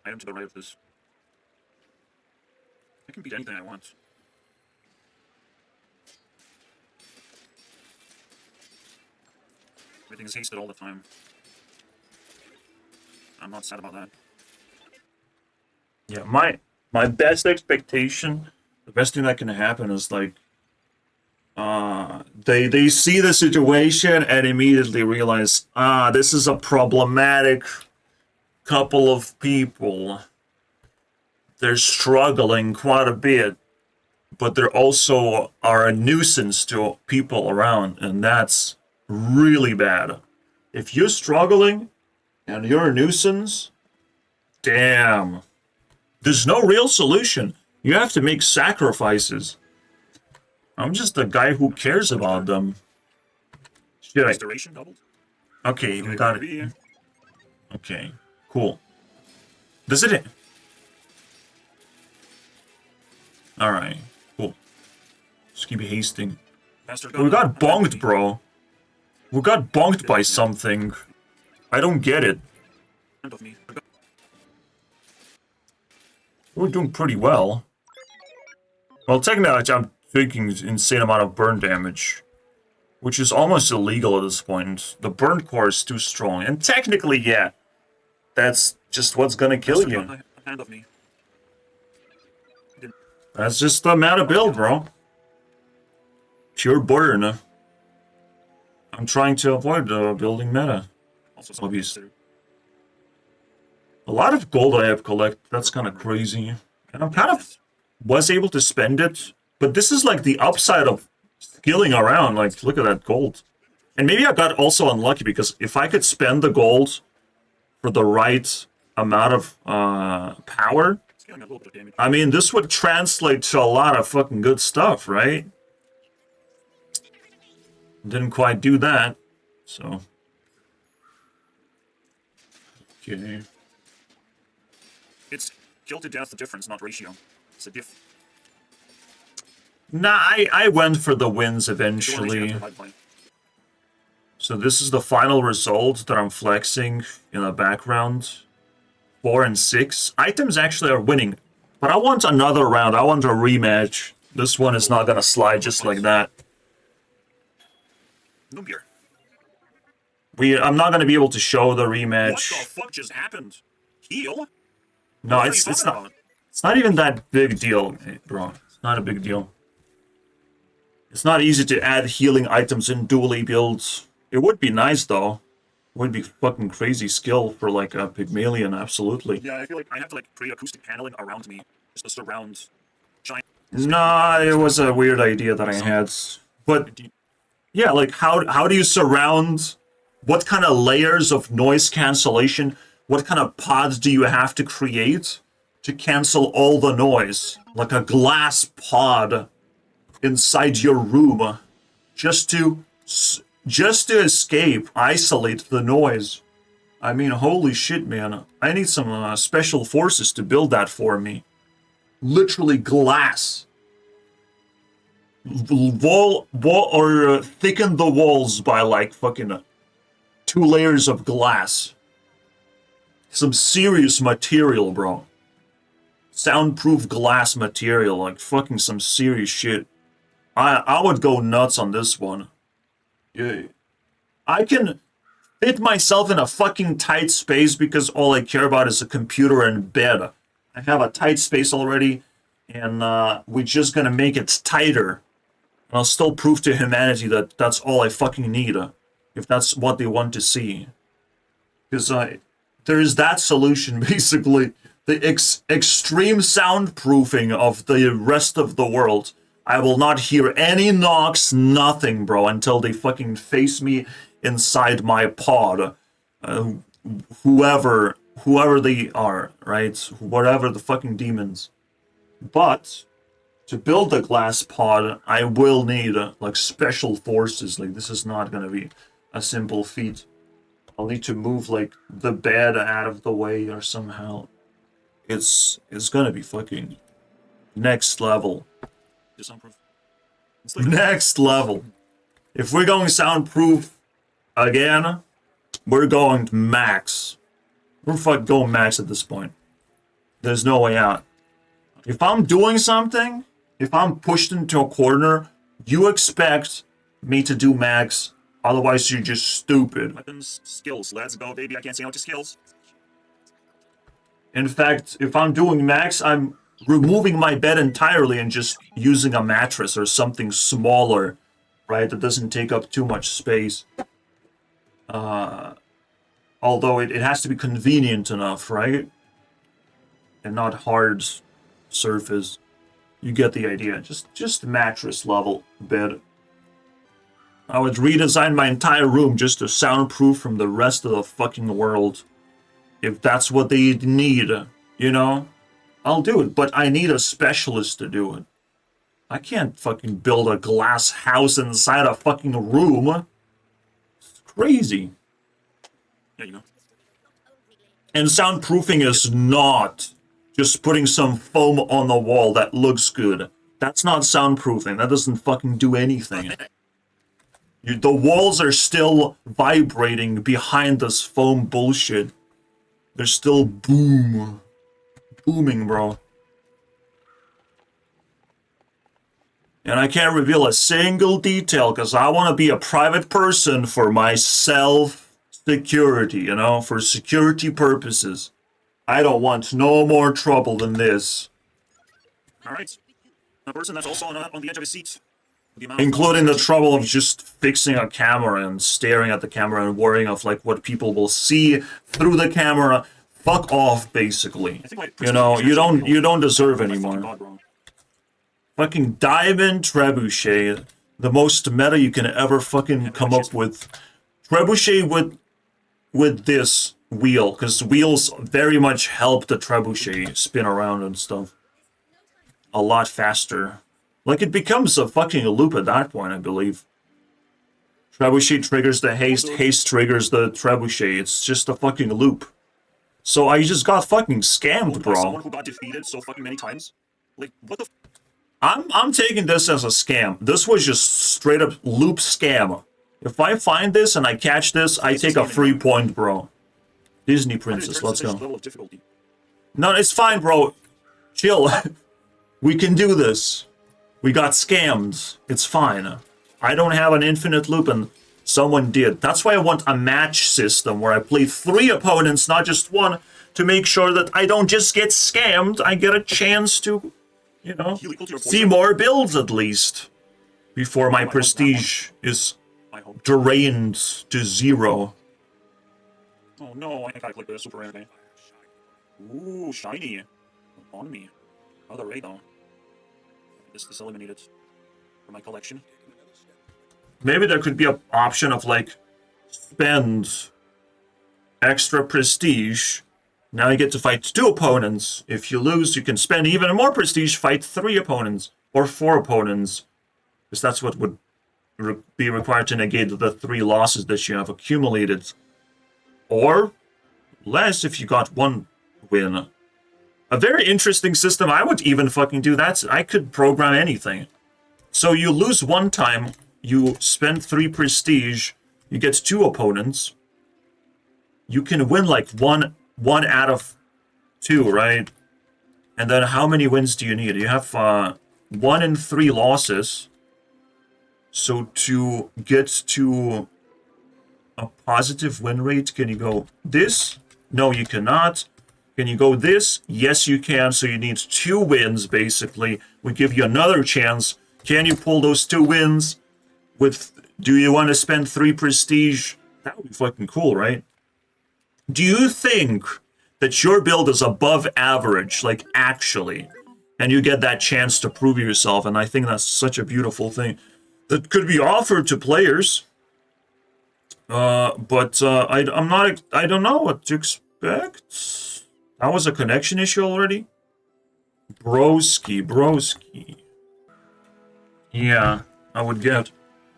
Item to the right of this. I can beat anything I want. Everything is hasted all the time. I'm not sad about that. Yeah, my best expectation, the best thing that can happen is, like, they see the situation and immediately realize, this is a problematic couple of people. They're struggling quite a bit, but they also are a nuisance to people around, and that's really bad. If you're struggling and you're a nuisance, damn. There's no real solution. You have to make sacrifices. I'm just a guy who cares about them. Shit, Restoration doubled? okay, we got it. Okay, cool. Does it? Alright, cool. Just keep hasting. We got bonked, bro. We got bonked by something. I don't get it. Of me. We're doing pretty well. Well, technically, I'm taking an insane amount of burn damage, which is almost illegal at this point. The burn core is too strong, and technically, yeah, that's just what's gonna kill you. A hand of me. That's just the meta build, bro. Pure burn. I'm trying to avoid building meta. Also, something to Hobbies. consider. A lot of gold I have collected. That's kind of crazy. And I'm kind of was able to spend it, but this is like the upside of skilling around. Like, look at that gold. And maybe I got also unlucky because if I could spend the gold for the right amount of power, Scaling a little bit of damage. I mean, this would translate to a lot of fucking good stuff, right? Didn't quite do that, so. Okay. It's kill to death difference, not ratio. It's a diff. Nah, I went for the wins If you want ratio, eventually. you have to divide by. So this is the final result that I'm flexing in the background. 4 and 6. Items actually are winning. But I want another round. I want a rematch. This one is not gonna slide just like that. No beer. I'm not gonna be able to show the What rematch. the fuck just happened? Heal? No, What are it's you talking not. about? It's not even that big deal, bro. It's not a big deal. It's not easy to add healing items in dually builds. It would be nice though. It would be fucking crazy skill for like a Pygmalion, absolutely. Yeah, I feel like I have to like create acoustic paneling around me just to surround giant. Nah, it was a weird idea that I had. But yeah, like how do you surround, what kind of layers of noise cancellation, what kind of pods do you have to create to cancel all the noise? Like a glass pod inside your room just to escape, isolate the noise. I mean, holy shit, man. I need some special forces to build that for me. Literally glass. Wall or thicken the walls by like fucking 2 layers of glass. Some serious material, bro. Soundproof glass material, like fucking some serious shit. I would go nuts on this one. Yeah. I can fit myself in a fucking tight space because all I care about is a computer and bed. I have a tight space already, and we're just gonna make it tighter. And I'll still prove to humanity that that's all I fucking need, if that's what they want to see. Because there is that solution, basically. The extreme soundproofing of the rest of the world. I will not hear any knocks, nothing, bro, until they fucking face me inside my pod. Whoever they are, right? Whatever the fucking demons. But to build the glass pod, I will need like special forces. Like, this is not gonna be a simple feat. I'll need to move like the bed out of the way or somehow. It's gonna be fucking next level. Just soundproof. It's like Next level. If we're going soundproof again, we're going max. We're fucking going max at this point. There's no way out. If I'm doing something, if I'm pushed into a corner, you expect me to do max. Otherwise, you're just stupid. weapons, skills. Let's go, baby. I can't say no to skills. In fact, if I'm doing max, I'm removing my bed entirely and just using a mattress or something smaller, right? That doesn't take up too much space. Although it has to be convenient enough, right? And not hard surface. You get the idea. Just mattress level bed. I would redesign my entire room just to soundproof from the rest of the fucking world. If that's what they need, you know? I'll do it, but I need a specialist to do it. I can't fucking build a glass house inside a fucking room. It's crazy. Yeah, you know. And soundproofing is not just putting some foam on the wall that looks good. That's not soundproofing. That doesn't fucking do anything. The walls are still vibrating behind this foam bullshit. They're still booming, bro. And I can't reveal a single detail because I want to be a private person for my self-security, you know, for security purposes. I don't want no more trouble than this. All right. A person that's also on the edge of his seat. The amount of including the trouble of just fixing a camera and staring at the camera and worrying of like what people will see through the camera. Fuck off, basically. I think, like, You know, you don't deserve my fucking anymore. God, bro. Fucking Diamond Trebuchet, the most meta you can ever fucking come up with. Trebuchet with this wheel, because wheels very much help the Trebuchet spin around and stuff a lot faster. Like, it becomes a fucking loop at that point, I believe. Trebuchet triggers the haste, haste triggers the Trebuchet. It's just a fucking loop. So I just got fucking scammed, bro. Someone who got defeated so fucking many times. Like, what the? I'm taking this as a scam. This was just straight up loop scam. If I find this and I catch this, I take a free point, bro. Disney princess, let's go. Level of difficulty. No, it's fine, bro. Chill. We can do this. We got scammed. It's fine. I don't have an infinite loop and someone did. That's why I want a match system where I play 3 opponents, not just 1, to make sure that I don't just get scammed. I get a chance to, you know, see more builds at least before my prestige is I hope. drained to 0. Oh no, I think I clicked the super rare. Ooh, shiny. On me. Other ray though. This eliminated from my collection. Maybe there could be an option of like spend extra prestige. Now you get to fight 2 opponents. If you lose, you can spend even more prestige, fight 3 opponents or 4 opponents, because that's what would be required to negate the 3 losses that you have accumulated, or less if you got 1 win. A very interesting system. I would even fucking do that. I could program anything. So you lose 1 time, you spend 3 prestige, you get 2 opponents. You can win like one out of 2, right? And then how many wins do you need? You have 1 in 3 losses. So to get to a positive win rate, can you go this? No, you cannot. Can you go this? Yes, you can. So you need 2 wins, basically. We give you another chance. Can you pull those 2 wins? Do you want to spend 3 prestige? That would be fucking cool, right? Do you think that your build is above average, like actually, and you get that chance to prove yourself? And I think that's such a beautiful thing that could be offered to players. But I don't know what to expect. That was a connection issue already? Broski. Yeah, I would get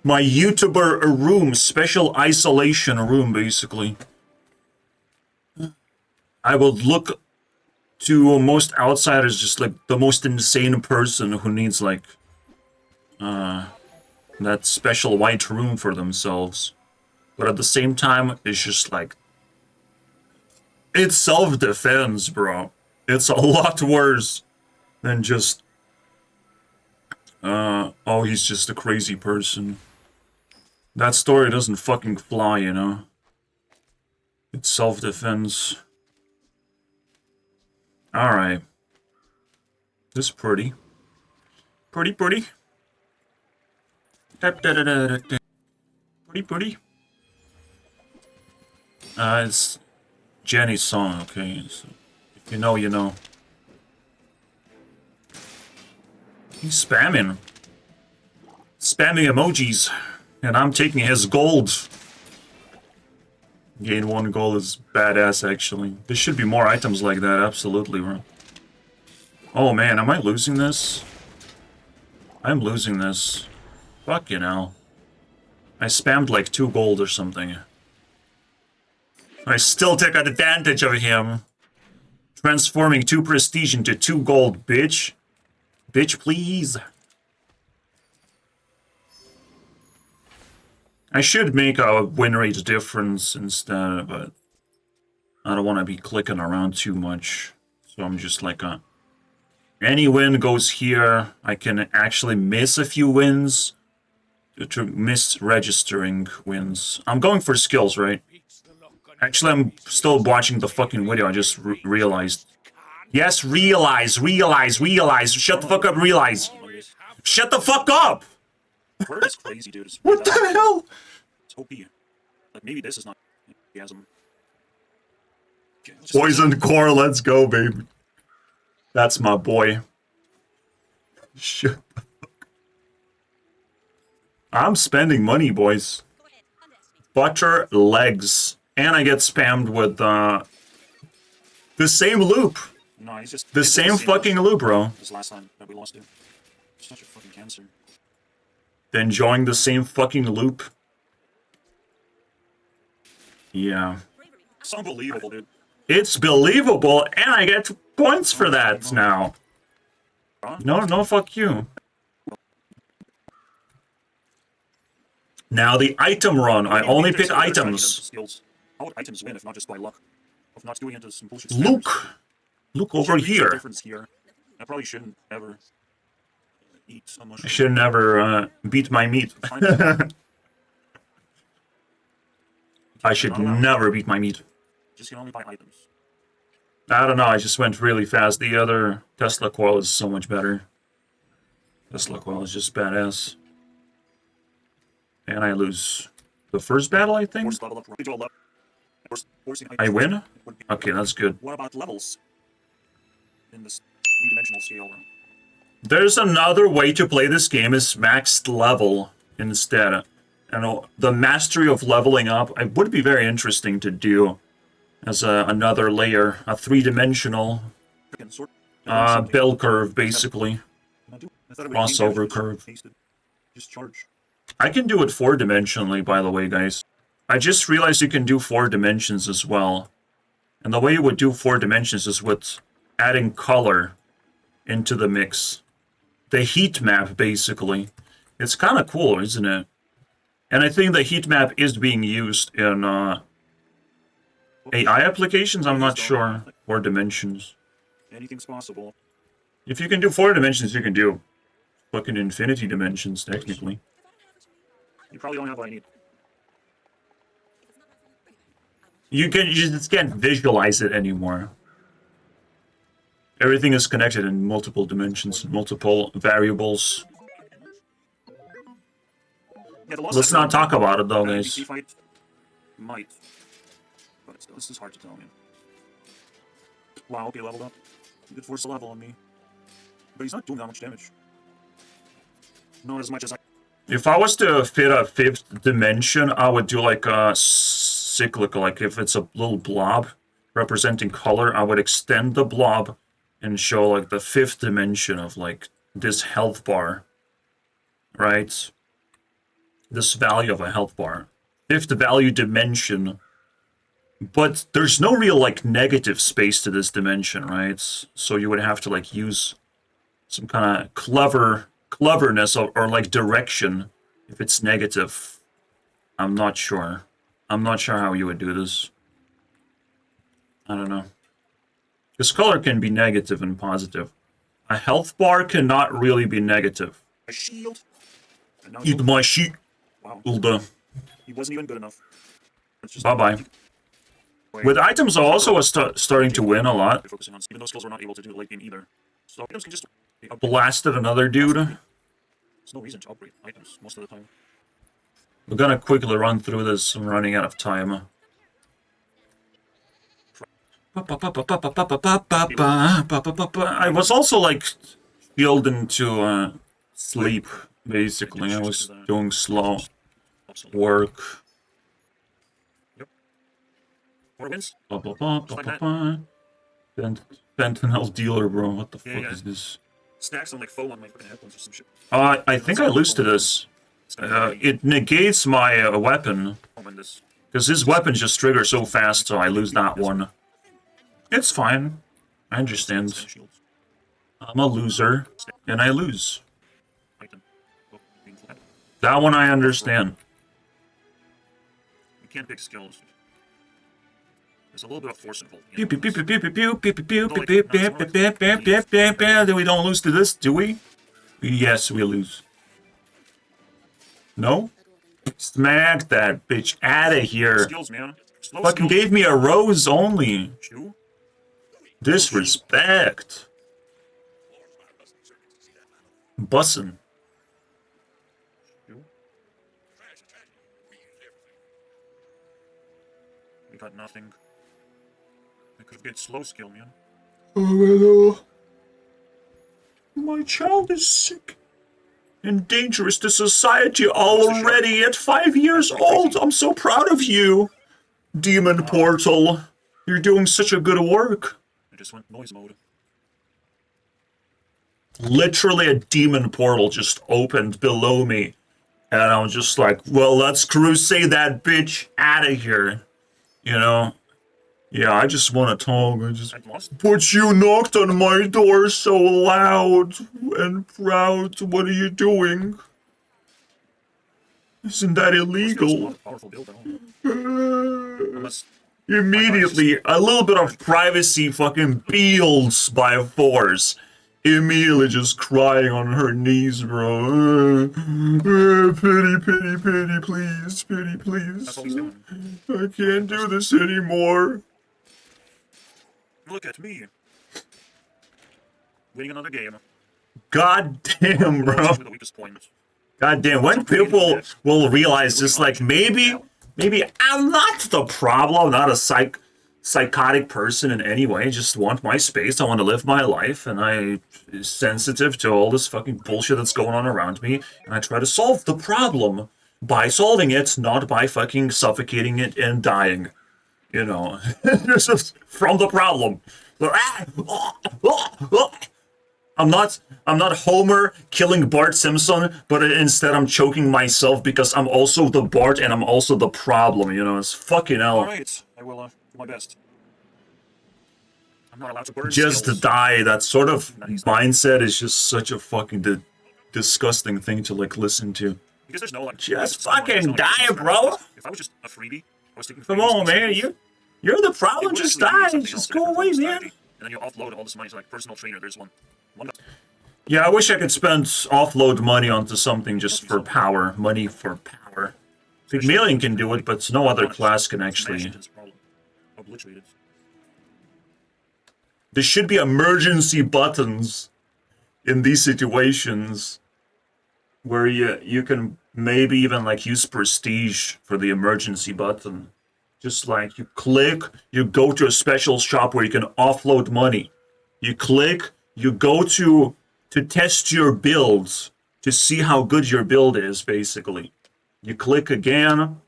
my YouTuber room, special isolation room, basically. I would look to most outsiders just like the most insane person who needs like that special white room for themselves. But at the same time, it's just like, it's self-defense, bro. It's a lot worse than just, oh, he's just a crazy person. That story doesn't fucking fly, you know? It's self-defense. Alright. This is pretty. Pretty. Pretty. It's Jenny's song, okay? So if you know, you know. He's spamming. Spamming emojis. And I'm taking his gold. Gain 1 gold is badass, actually. There should be more items like that, absolutely, bro. Oh man, am I losing this? I'm losing this. Fuck, you know. I spammed like 2 gold or something. I still take advantage of him. Transforming 2 prestige into 2 gold, bitch. Bitch, please. I should make a win rate difference instead, but I don't want to be clicking around too much. So I'm just like, any win goes here. I can actually miss a few wins to miss registering wins. I'm going for skills, right? Actually, I'm still watching the fucking video. I just realized. Yes, realize. Shut the fuck up, realize. Shut the fuck up! Word is crazy, dude. It's What the hell? It's OP. Like, maybe this is not Gasm. Okay, let's just- Poisoned core, let's go, baby. That's my boy. Shit. I'm spending money, boys. Butter legs. And I get spammed with the same loop. No, he's just... The it's same fucking loop, bro. This last time that we lost to. Such a fucking cancer. Enjoying the same fucking loop. Yeah. It's unbelievable, dude. It's believable, and I get points for that now. No, fuck you. Now the item run. I only pick items. Skills. How would items win if not just by luck? Of not doing into some bullshit Look over There's a here. difference here. I probably shouldn't ever eat so much. I should never beat my meat. I should never beat my meat. Just can only buy items. I don't know, I just went really fast. The other Tesla coil is so much better. Tesla coil is just badass. And I lose the first battle, I think? Force level up. Forcing I items win? would be- Okay, that's good. What about levels? In this three-dimensional scale. There's another way to play this game is maxed level instead. I know the mastery of leveling up, it would be very interesting to do as another layer, a three-dimensional Freaking sort. bell curve, basically. I thought it would be Crossover damage, curve. pasted. Just charge. I can do it four-dimensionally, by the way, guys. I just realized you can do 4 dimensions as well. And the way you would do 4 dimensions is with adding color into the mix. The heat map, basically. It's kind of cool, isn't it? And I think the heat map is being used in AI applications. I'm not sure. 4 dimensions. Anything's possible. If you can do 4 dimensions, you can do fucking infinity dimensions, technically. You probably don't have what I need. You just can't visualize it anymore. Everything is connected in multiple dimensions, multiple variables. Yeah, the loss Let's not talk about it though, guys. NPC fight might. But still, this is hard to tell, man. Wow, okay, leveled up. He did force a level on me. But he's not doing that much damage. Not as much as I... If I was to fit a 5th dimension, I would do like a cyclical, like if it's a little blob representing color, I would extend the blob and show like the 5th dimension of like this health bar, right? This value of a health bar. 5th value dimension. But there's no real like negative space to this dimension, right? So you would have to like use some kind of cleverness or like direction if it's negative. I'm not sure. I'm not sure how you would do this. I don't know. Because color can be negative and positive. A health bar cannot really be negative. A shield. And now Eat my sheet. wow, Ulda. he wasn't even good enough. It's just Bye-bye. Wait, With items, I also was starting to win a lot. focusing on, even though skills were not able to do late game either. So items can just be upgraded. Blasted another dude. There's no reason to upgrade items most of the time. We're gonna quickly run through this. I'm running out of time. I was also like filled into sleep, basically. I was doing slow Absolutely. work. Yep. 4 wins. Fentanyl dealer, bro. What the Yeah, fuck yeah. is this? Stacks on like foe on my fucking headphones or some shit. I think I lose to this. It's gonna be It negates my weapon. in this. Because his weapons just trigger so fast, so I lose that one. It's fine. I understand. Shields. I'm a loser, and I lose. Item. Oh, being flat. That one I understand. You can't pick skills. There's a little bit of force involved. Pew pew pew pew pew pew pew pew pew pew pew pew pew pew pew pew pew pew pew. Then we don't lose to this, do we? Yes, we lose. No? Smack that bitch out of here. Skills, man. Slow Fucking skills. gave me a rose only. Chew. Disrespect. Bussin'. You? We got nothing. I could get slow skill, man. Oh, my child is sick and dangerous to society already at 5 years old. I'm so proud of you, Demon Portal. You're doing such a good work. I just went noise mode. Literally a demon portal just opened below me. And I was just like, well, let's crusade that bitch out of here. You know? Yeah, I just want to talk. But you knocked on my door so loud and proud. What are you doing? Isn't that illegal? Immediately, a little bit of privacy fucking builds by force. Immediately just crying on her knees, bro. Pity, pity, pity, please. Pity, please. I can't do this anymore. Look at me. Winning another game. God damn, bro. The weakest point. God damn, when people will realize just like maybe I'm not the problem, not a psychotic person in any way, just want my space, I want to live my life, and I'm sensitive to all this fucking bullshit that's going on around me, and I try to solve the problem by solving it, not by fucking suffocating it and dying. You know, just from the problem. I'm not Homer killing Bart Simpson, but instead I'm choking myself because I'm also the Bart and I'm also the problem, you know, it's fucking hell. Alright, I will do my best. I'm not allowed to burn Just skills. to die, that sort of mindset is just such a fucking disgusting thing to, like, listen to. Because there's no, like, just fucking die, bro! If I was just a freebie, I was taking Come on, man, you're the problem, just die, just go away, man. And then you offload all this money to, like, personal trainer, there's one. Yeah, I wish I could spend offload money onto something just for power. Money for power. Pygmalion can do it, but no other class can actually. There should be emergency buttons in these situations where you can maybe even like use prestige for the emergency button. Just like you click, you go to a special shop where you can offload money. You click, you go to test your builds, to see how good your build is, basically. You click again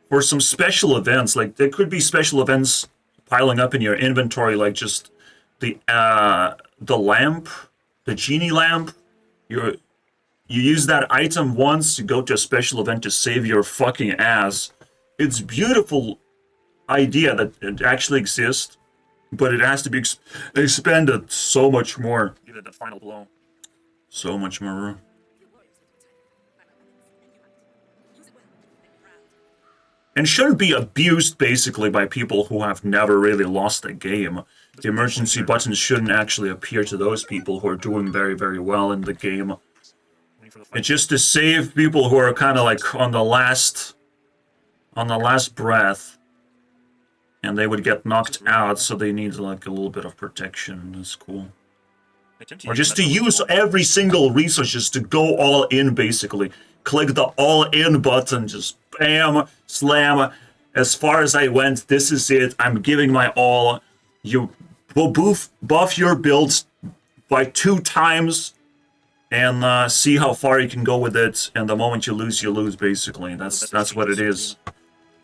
for some special events. Like, there could be special events piling up in your inventory, like just the lamp, the genie lamp. You use that item once, you go to a special event to save your fucking ass. It's a beautiful idea that it actually exists, but it has to be expanded so much more. Give it the final blow. So much more. And shouldn't be abused, basically, by people who have never really lost a game. The emergency buttons shouldn't actually appear to those people who are doing very, very well in the game. It's just to save people who are kind of like on the last breath. And they would get knocked out, so they need like a little bit of protection. That's cool. Or just to use every single resource, just to go all in, basically. Click the all in button, just bam, slam. As far as I went, this is it. I'm giving my all. You will buff your builds by 2 times and see how far you can go with it. And the moment you lose, basically. That's what it is.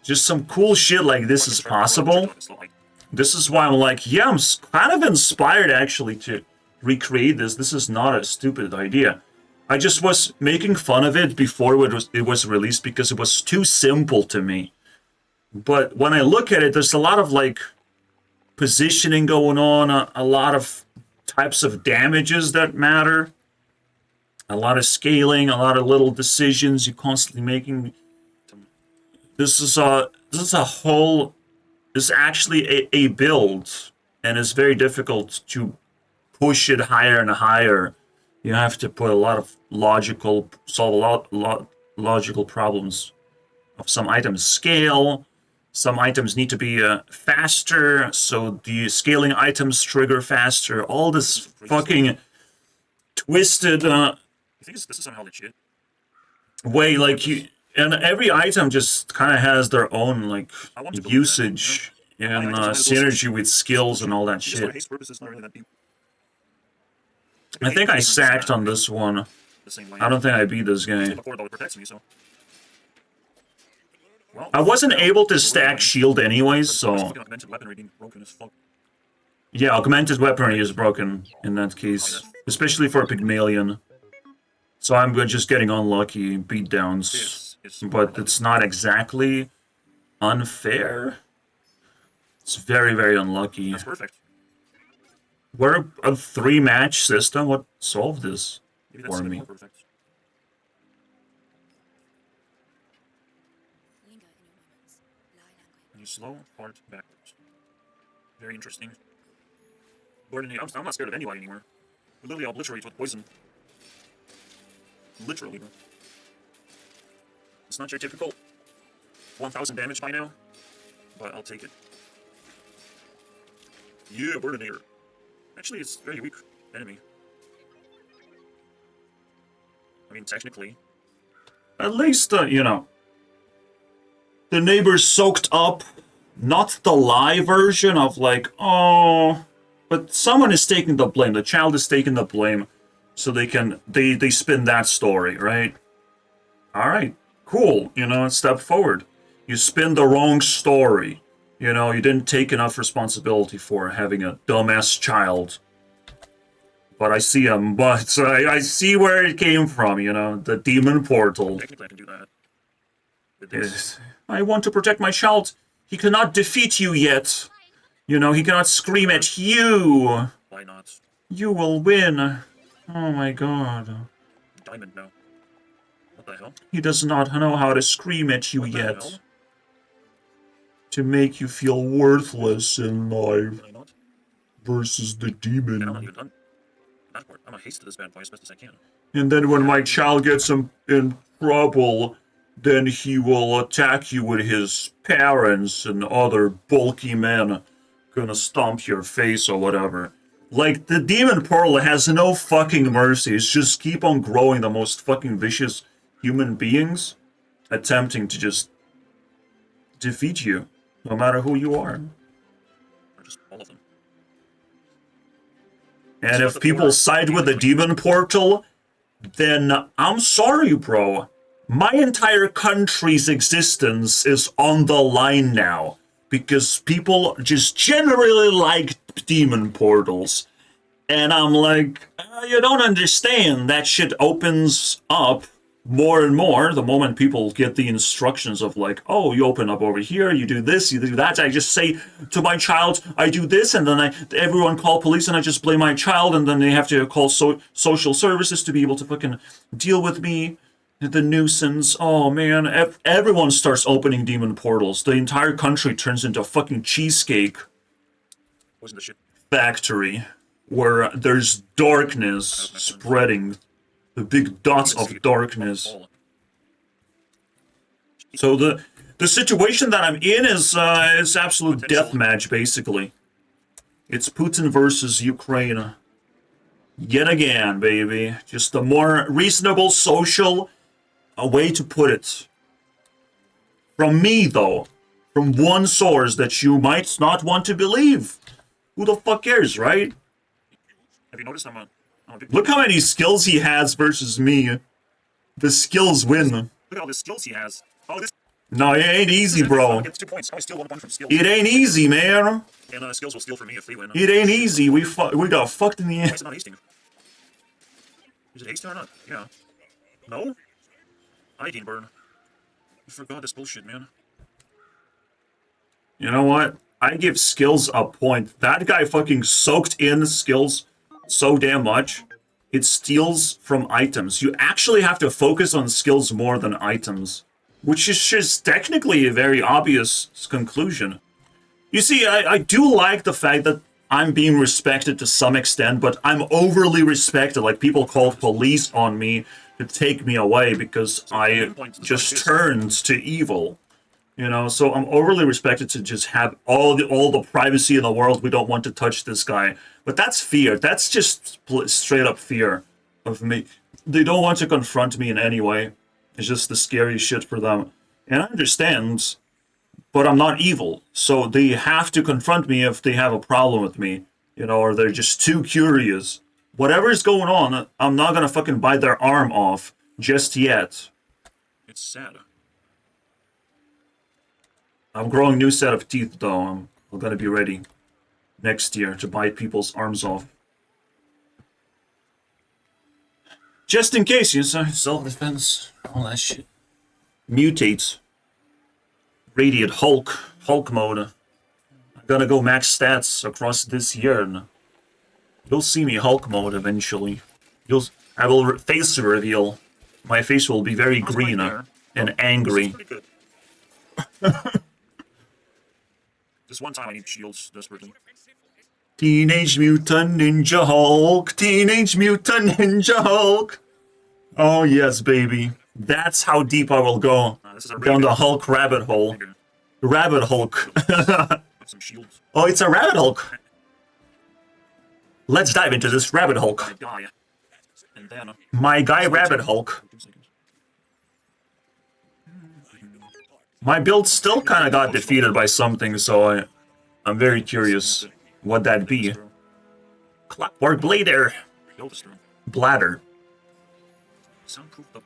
Just some cool shit like this is possible. This is why I'm like, yeah, I'm kind of inspired actually to recreate this. This is not a stupid idea. I just was making fun of it before it was released because it was too simple to me. But when I look at it, there's a lot of like positioning going on, a lot of types of damages that matter, a lot of scaling, a lot of little decisions you're constantly making. This is actually a build, and it's very difficult to push it higher and higher. You have to put a lot of solve a lot logical problems of some items scale. Some items need to be faster, so the scaling items trigger faster. All this fucking twisted. You think this is somehow legit? way like you, and every item just kind of has their own like I want to believe that, usage and I just wanted those synergy with skills and all that just for shit. haste purposes, not really that deep. I think I sacked on this one. The same way. I don't think I beat this guy. Before though, it protects me, so. Well, I wasn't able to stack shield anyways, so fucking augmented weaponry being broken as fuck. yeah, augmented weaponry is broken in that case, especially for a Pygmalion. So I'm just getting unlucky beatdowns, This is but it's not exactly unfair. It's very, very unlucky. That's perfect. We're a 3-match system. What solved this Maybe that's for even me? more perfect. Linger in your moments. Lie language. And you slow, hard, backwards. Very interesting. Burning, I'm not scared of anybody anymore. We literally obliterate with poison. Literally, bro. It's not your typical 1,000 damage by now, but I'll take it. Yeah, Burninator. Actually, it's a very weak enemy. I mean, technically. At least, you know, the neighbors soaked up, not the lie version of like, oh, but someone is taking the blame. The child is taking the blame, so they spin that story, right? All right, cool. You know, step forward. You spin the wrong story. You know, you didn't take enough responsibility for having a dumbass child. But I see him, but I see where it came from, you know, the demon portal. Technically, I can do that. With this. Yes. I want to protect my child. He cannot defeat you yet. You know, he cannot scream at you. Why not? You will win. Oh my god. Diamond now. What the hell? He does not know how to scream at you What the yet. hell? To make you feel worthless in life Can I not? versus the Yeah, I'm not demon. even done. That part. I'm gonna haste this bad boy as best as I can. And then when my child gets in trouble, then he will attack you with his parents and other bulky men gonna stomp your face or whatever. Like, the demon portal has no fucking mercy. It's just keep on growing the most fucking vicious human beings, attempting to just defeat you, no matter who you are. Or just all of them. And if people side with the demon portal, then I'm sorry, bro. My entire country's existence is on the line now. Because people just generally like demon portals. And I'm like, you don't understand. That shit opens up more and more the moment people get the instructions of like, oh, you open up over here, you do this, you do that. I just say to my child, I do this, and then everyone call police, and I just blame my child, and then they have to call social services to be able to fucking deal with me. The nuisance. Oh man, everyone starts opening demon portals. The entire country turns into a fucking cheesecake Wasn't the shit. factory where there's darkness spreading. The big dots of darkness. So the situation that I'm in is absolute deathmatch, basically. It's Putin versus Ukraine. Yet again, baby. Just a more reasonable, social way to put it. From me, though. From one source that you might not want to believe. Who the fuck cares, right? Have you noticed I'm a big... Look how many skills he has versus me. The skills win. Look at all the skills he has. Oh, this... No, it ain't easy, bro. Gets 2 points. I steal 1 point from skills. It ain't easy, man. And skills will steal from me if they win. It ain't easy. We got fucked in the Why end. is it not hasting? Is it hasting or not? Yeah. No? Iodine burn. You forgot this bullshit, man. You know what? I give skills a point. That guy fucking soaked in skills so damn much. It steals from items. You actually have to focus on skills more than items. Which is just technically a very obvious conclusion. You see, I do like the fact that I'm being respected to some extent, but I'm overly respected. Like, people call police on me to take me away because I just turned to evil. You know, so I'm overly respected to just have all the privacy in the world. We don't want to touch this guy. But that's fear. That's just straight up fear of me. They don't want to confront me in any way. It's just the scary shit for them. And I understand, but I'm not evil. So they have to confront me if they have a problem with me, you know, or they're just too curious. Whatever's going on, I'm not gonna fucking bite their arm off just yet. It's sad. I'm growing a new set of teeth, though. I'm gonna be ready next year to bite people's arms off. Just in case, you know, self-defense, all that shit. Mutate. Radiant Hulk mode. I'm gonna go max stats across this year, and you'll see me Hulk mode eventually. I will face reveal. My face will be very green and angry. Pretty good. This one time I need shields desperately. Teenage Mutant Ninja Hulk! Teenage Mutant Ninja Hulk! Oh yes, baby. That's how deep I will go. This is a Down the Hulk rabbit hole. Rabbit Hulk. Some shields. Oh, it's a rabbit Hulk. Let's dive into this rabbit Hulk. I die. And then... My guy Rabbit Hulk. 2 seconds. My build still kind of got defeated by something, so I'm very curious what that be. Clockwork Blader. Build is through. Bladder. Soundproof the...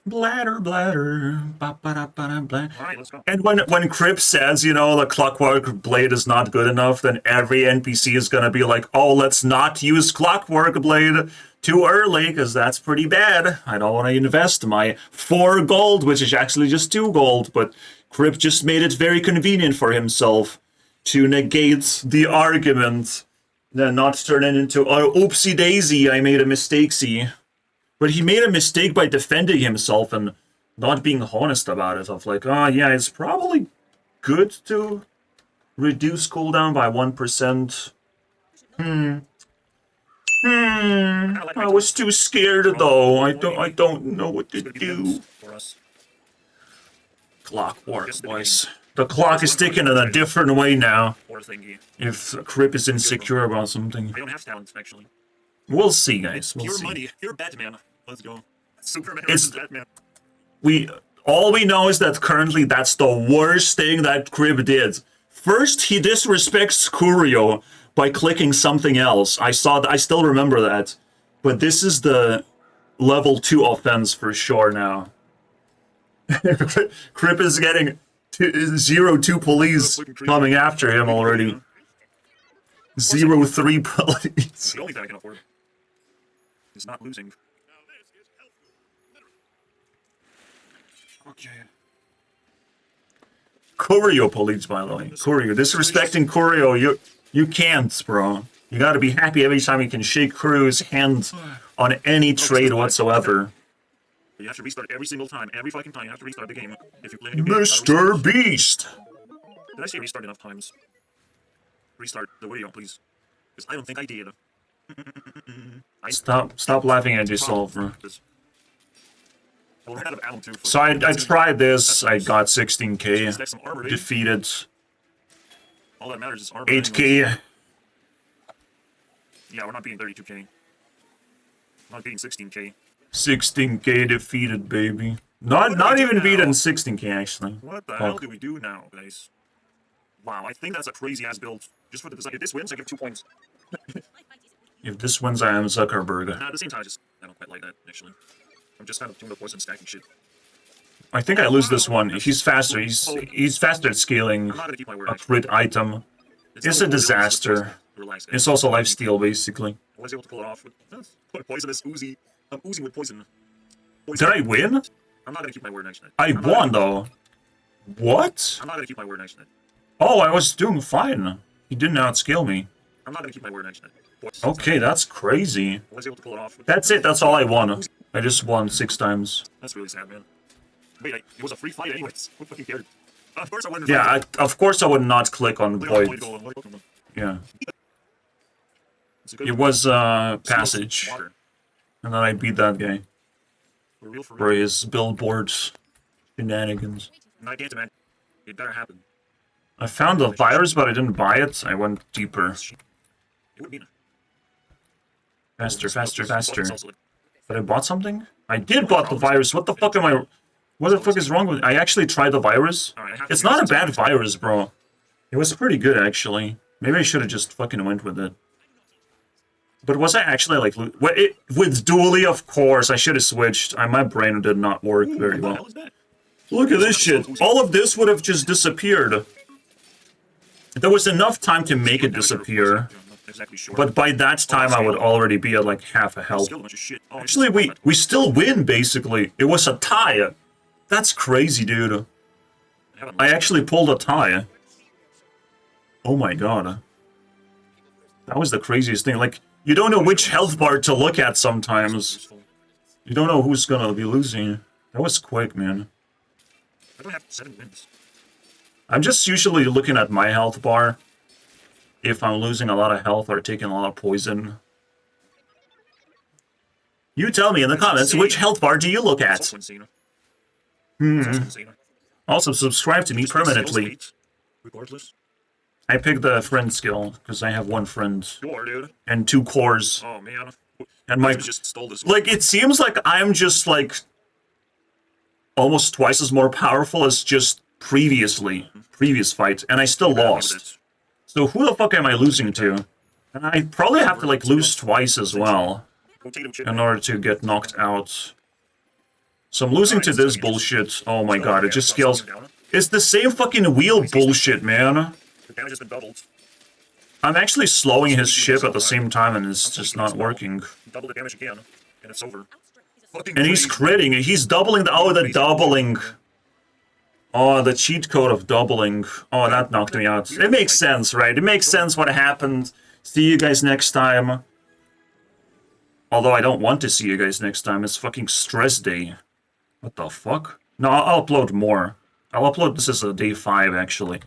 Bladder, bladder. Ba-ba-da-ba-da-blah. Alright, let's go. And when Crip says, you know, the Clockwork Blade is not good enough, then every NPC is gonna be like, oh, let's not use Clockwork Blade too early, because that's pretty bad. I don't want to invest my 4 gold, which is actually just 2 gold, but Crip just made it very convenient for himself to negate the argument, then not turn it into, oh, oopsie daisy, I made a mistake-see. But he made a mistake by defending himself and not being honest about it. Of like, oh yeah, it's probably good to reduce cooldown by 1%. I was too scared though. I don't know what to do. For us. Clockwork, boys. The clock is ticking in a different way now. Or thingy. If Crip is insecure about something. I don't have talent, actually. We'll see, guys. We'll Pure see. money. You're Batman. Let's go. Superman It's- versus Batman. All we know is that currently that's the worst thing that Crib did. First, he disrespects Curio by clicking something else. I still remember that. But this is the level 2 offense for sure now. Crip is getting 0-2 police coming after him already. 0-3 police. The only thing I can afford is not losing. Okay. Curio police, by the way. Curio. Disrespecting Curio, you can't, bro. You gotta be happy every time you can shake Curio's hand on any trade whatsoever. You have to restart every single time. Every fucking time you have to restart the game. If you play a new game, Mr. Beast! Did I say restart enough times? Restart the video, please. Because I don't think I did. Stop laughing at yourself, bro. Well, we're out of ammo too. So I tried this, I got 16k, Stack some armor, eh? defeated All that matters is armor. 8k. Yeah, we're not beating 32k. We're not beating 16k. 16k defeated, baby. Not even beaten 16k, actually. What the hell do we do now, guys? Wow, I think that's a crazy ass build. Just for the design. If this wins, I give 2 points. If this wins, I am Zuckerberg. Nah, at the same time, I don't quite like that, actually. I'm just kind of doing the poison stacking shit. I think I lose this one. He's faster. He's faster at scaling I'm not gonna keep my word, a actually. crit item. It's not a really disaster. Relax, guys. It's also lifesteal, basically. I was able to pull it off with poisonous Uzi. I'm oozing with poison. Did I win? I'm not gonna keep my word next night. I won, though. What? I'm not gonna keep my word next night. Oh, I was doing fine. He didn't outscale me. I'm not gonna keep my word next night. Okay, that's crazy. I was able to pull it off with... That's it. That's all I won. I just won 6 times. That's really sad, man. Wait, it was a free fight anyways. Who fucking cared? Of course I wouldn't. Yeah, of course I would not click on Void. Yeah. It was Passage. Water. And then I beat that guy For real, for for real. his billboard shenanigans. No, I can't, man. It better happen. I found the virus, but I didn't buy it. I went deeper. It would be... Faster, faster, faster. But I bought something? I did bought the virus. What the fuck am I... What the fuck is wrong with... I actually tried the virus. It's not a bad virus, bro. It was pretty good, actually. Maybe I should have just fucking went with it. But was I actually, like... with Dually, of course. I should have switched. My brain did not work very well. Look at this shit. All of this would have just disappeared. There was enough time to make it disappear. But by that time, I would already be at, like, half a health. Actually, we still win, basically. It was a tie. That's crazy, dude. I actually pulled a tie. Oh my god. That was the craziest thing. Like, you don't know which health bar to look at sometimes. You don't know who's gonna be losing. That was quick, man. I don't have 7 wins. I'm just usually looking at my health bar. If I'm losing a lot of health or taking a lot of poison. You tell me in the comments, which health bar do you look at? Also, subscribe to me permanently. Regardless. I picked the friend skill, because I have 1 friend. Dude. And 2 cores. Oh, man. And my... just stole this one. Like, it seems like I'm just, like... almost twice as more powerful as just previously. Previous fight. And I still lost. So who the fuck am I losing to? And I probably have to, like, lose twice as well. In order to get knocked out. So I'm losing to this bullshit. Oh my god, it just scales. It's the same fucking wheel bullshit, man. The damage has been doubled. I'm actually slowing his ship at the same time and it's just not working. Double the damage again, and it's over. And he's critting. He's doubling the... Oh, the doubling. Oh, the cheat code of doubling. Oh, that knocked me out. It makes sense, right? It makes sense what happened. See you guys next time. Although I don't want to see you guys next time. It's fucking stress day. What the fuck? No, I'll upload more. I'll upload this as a day 5, actually.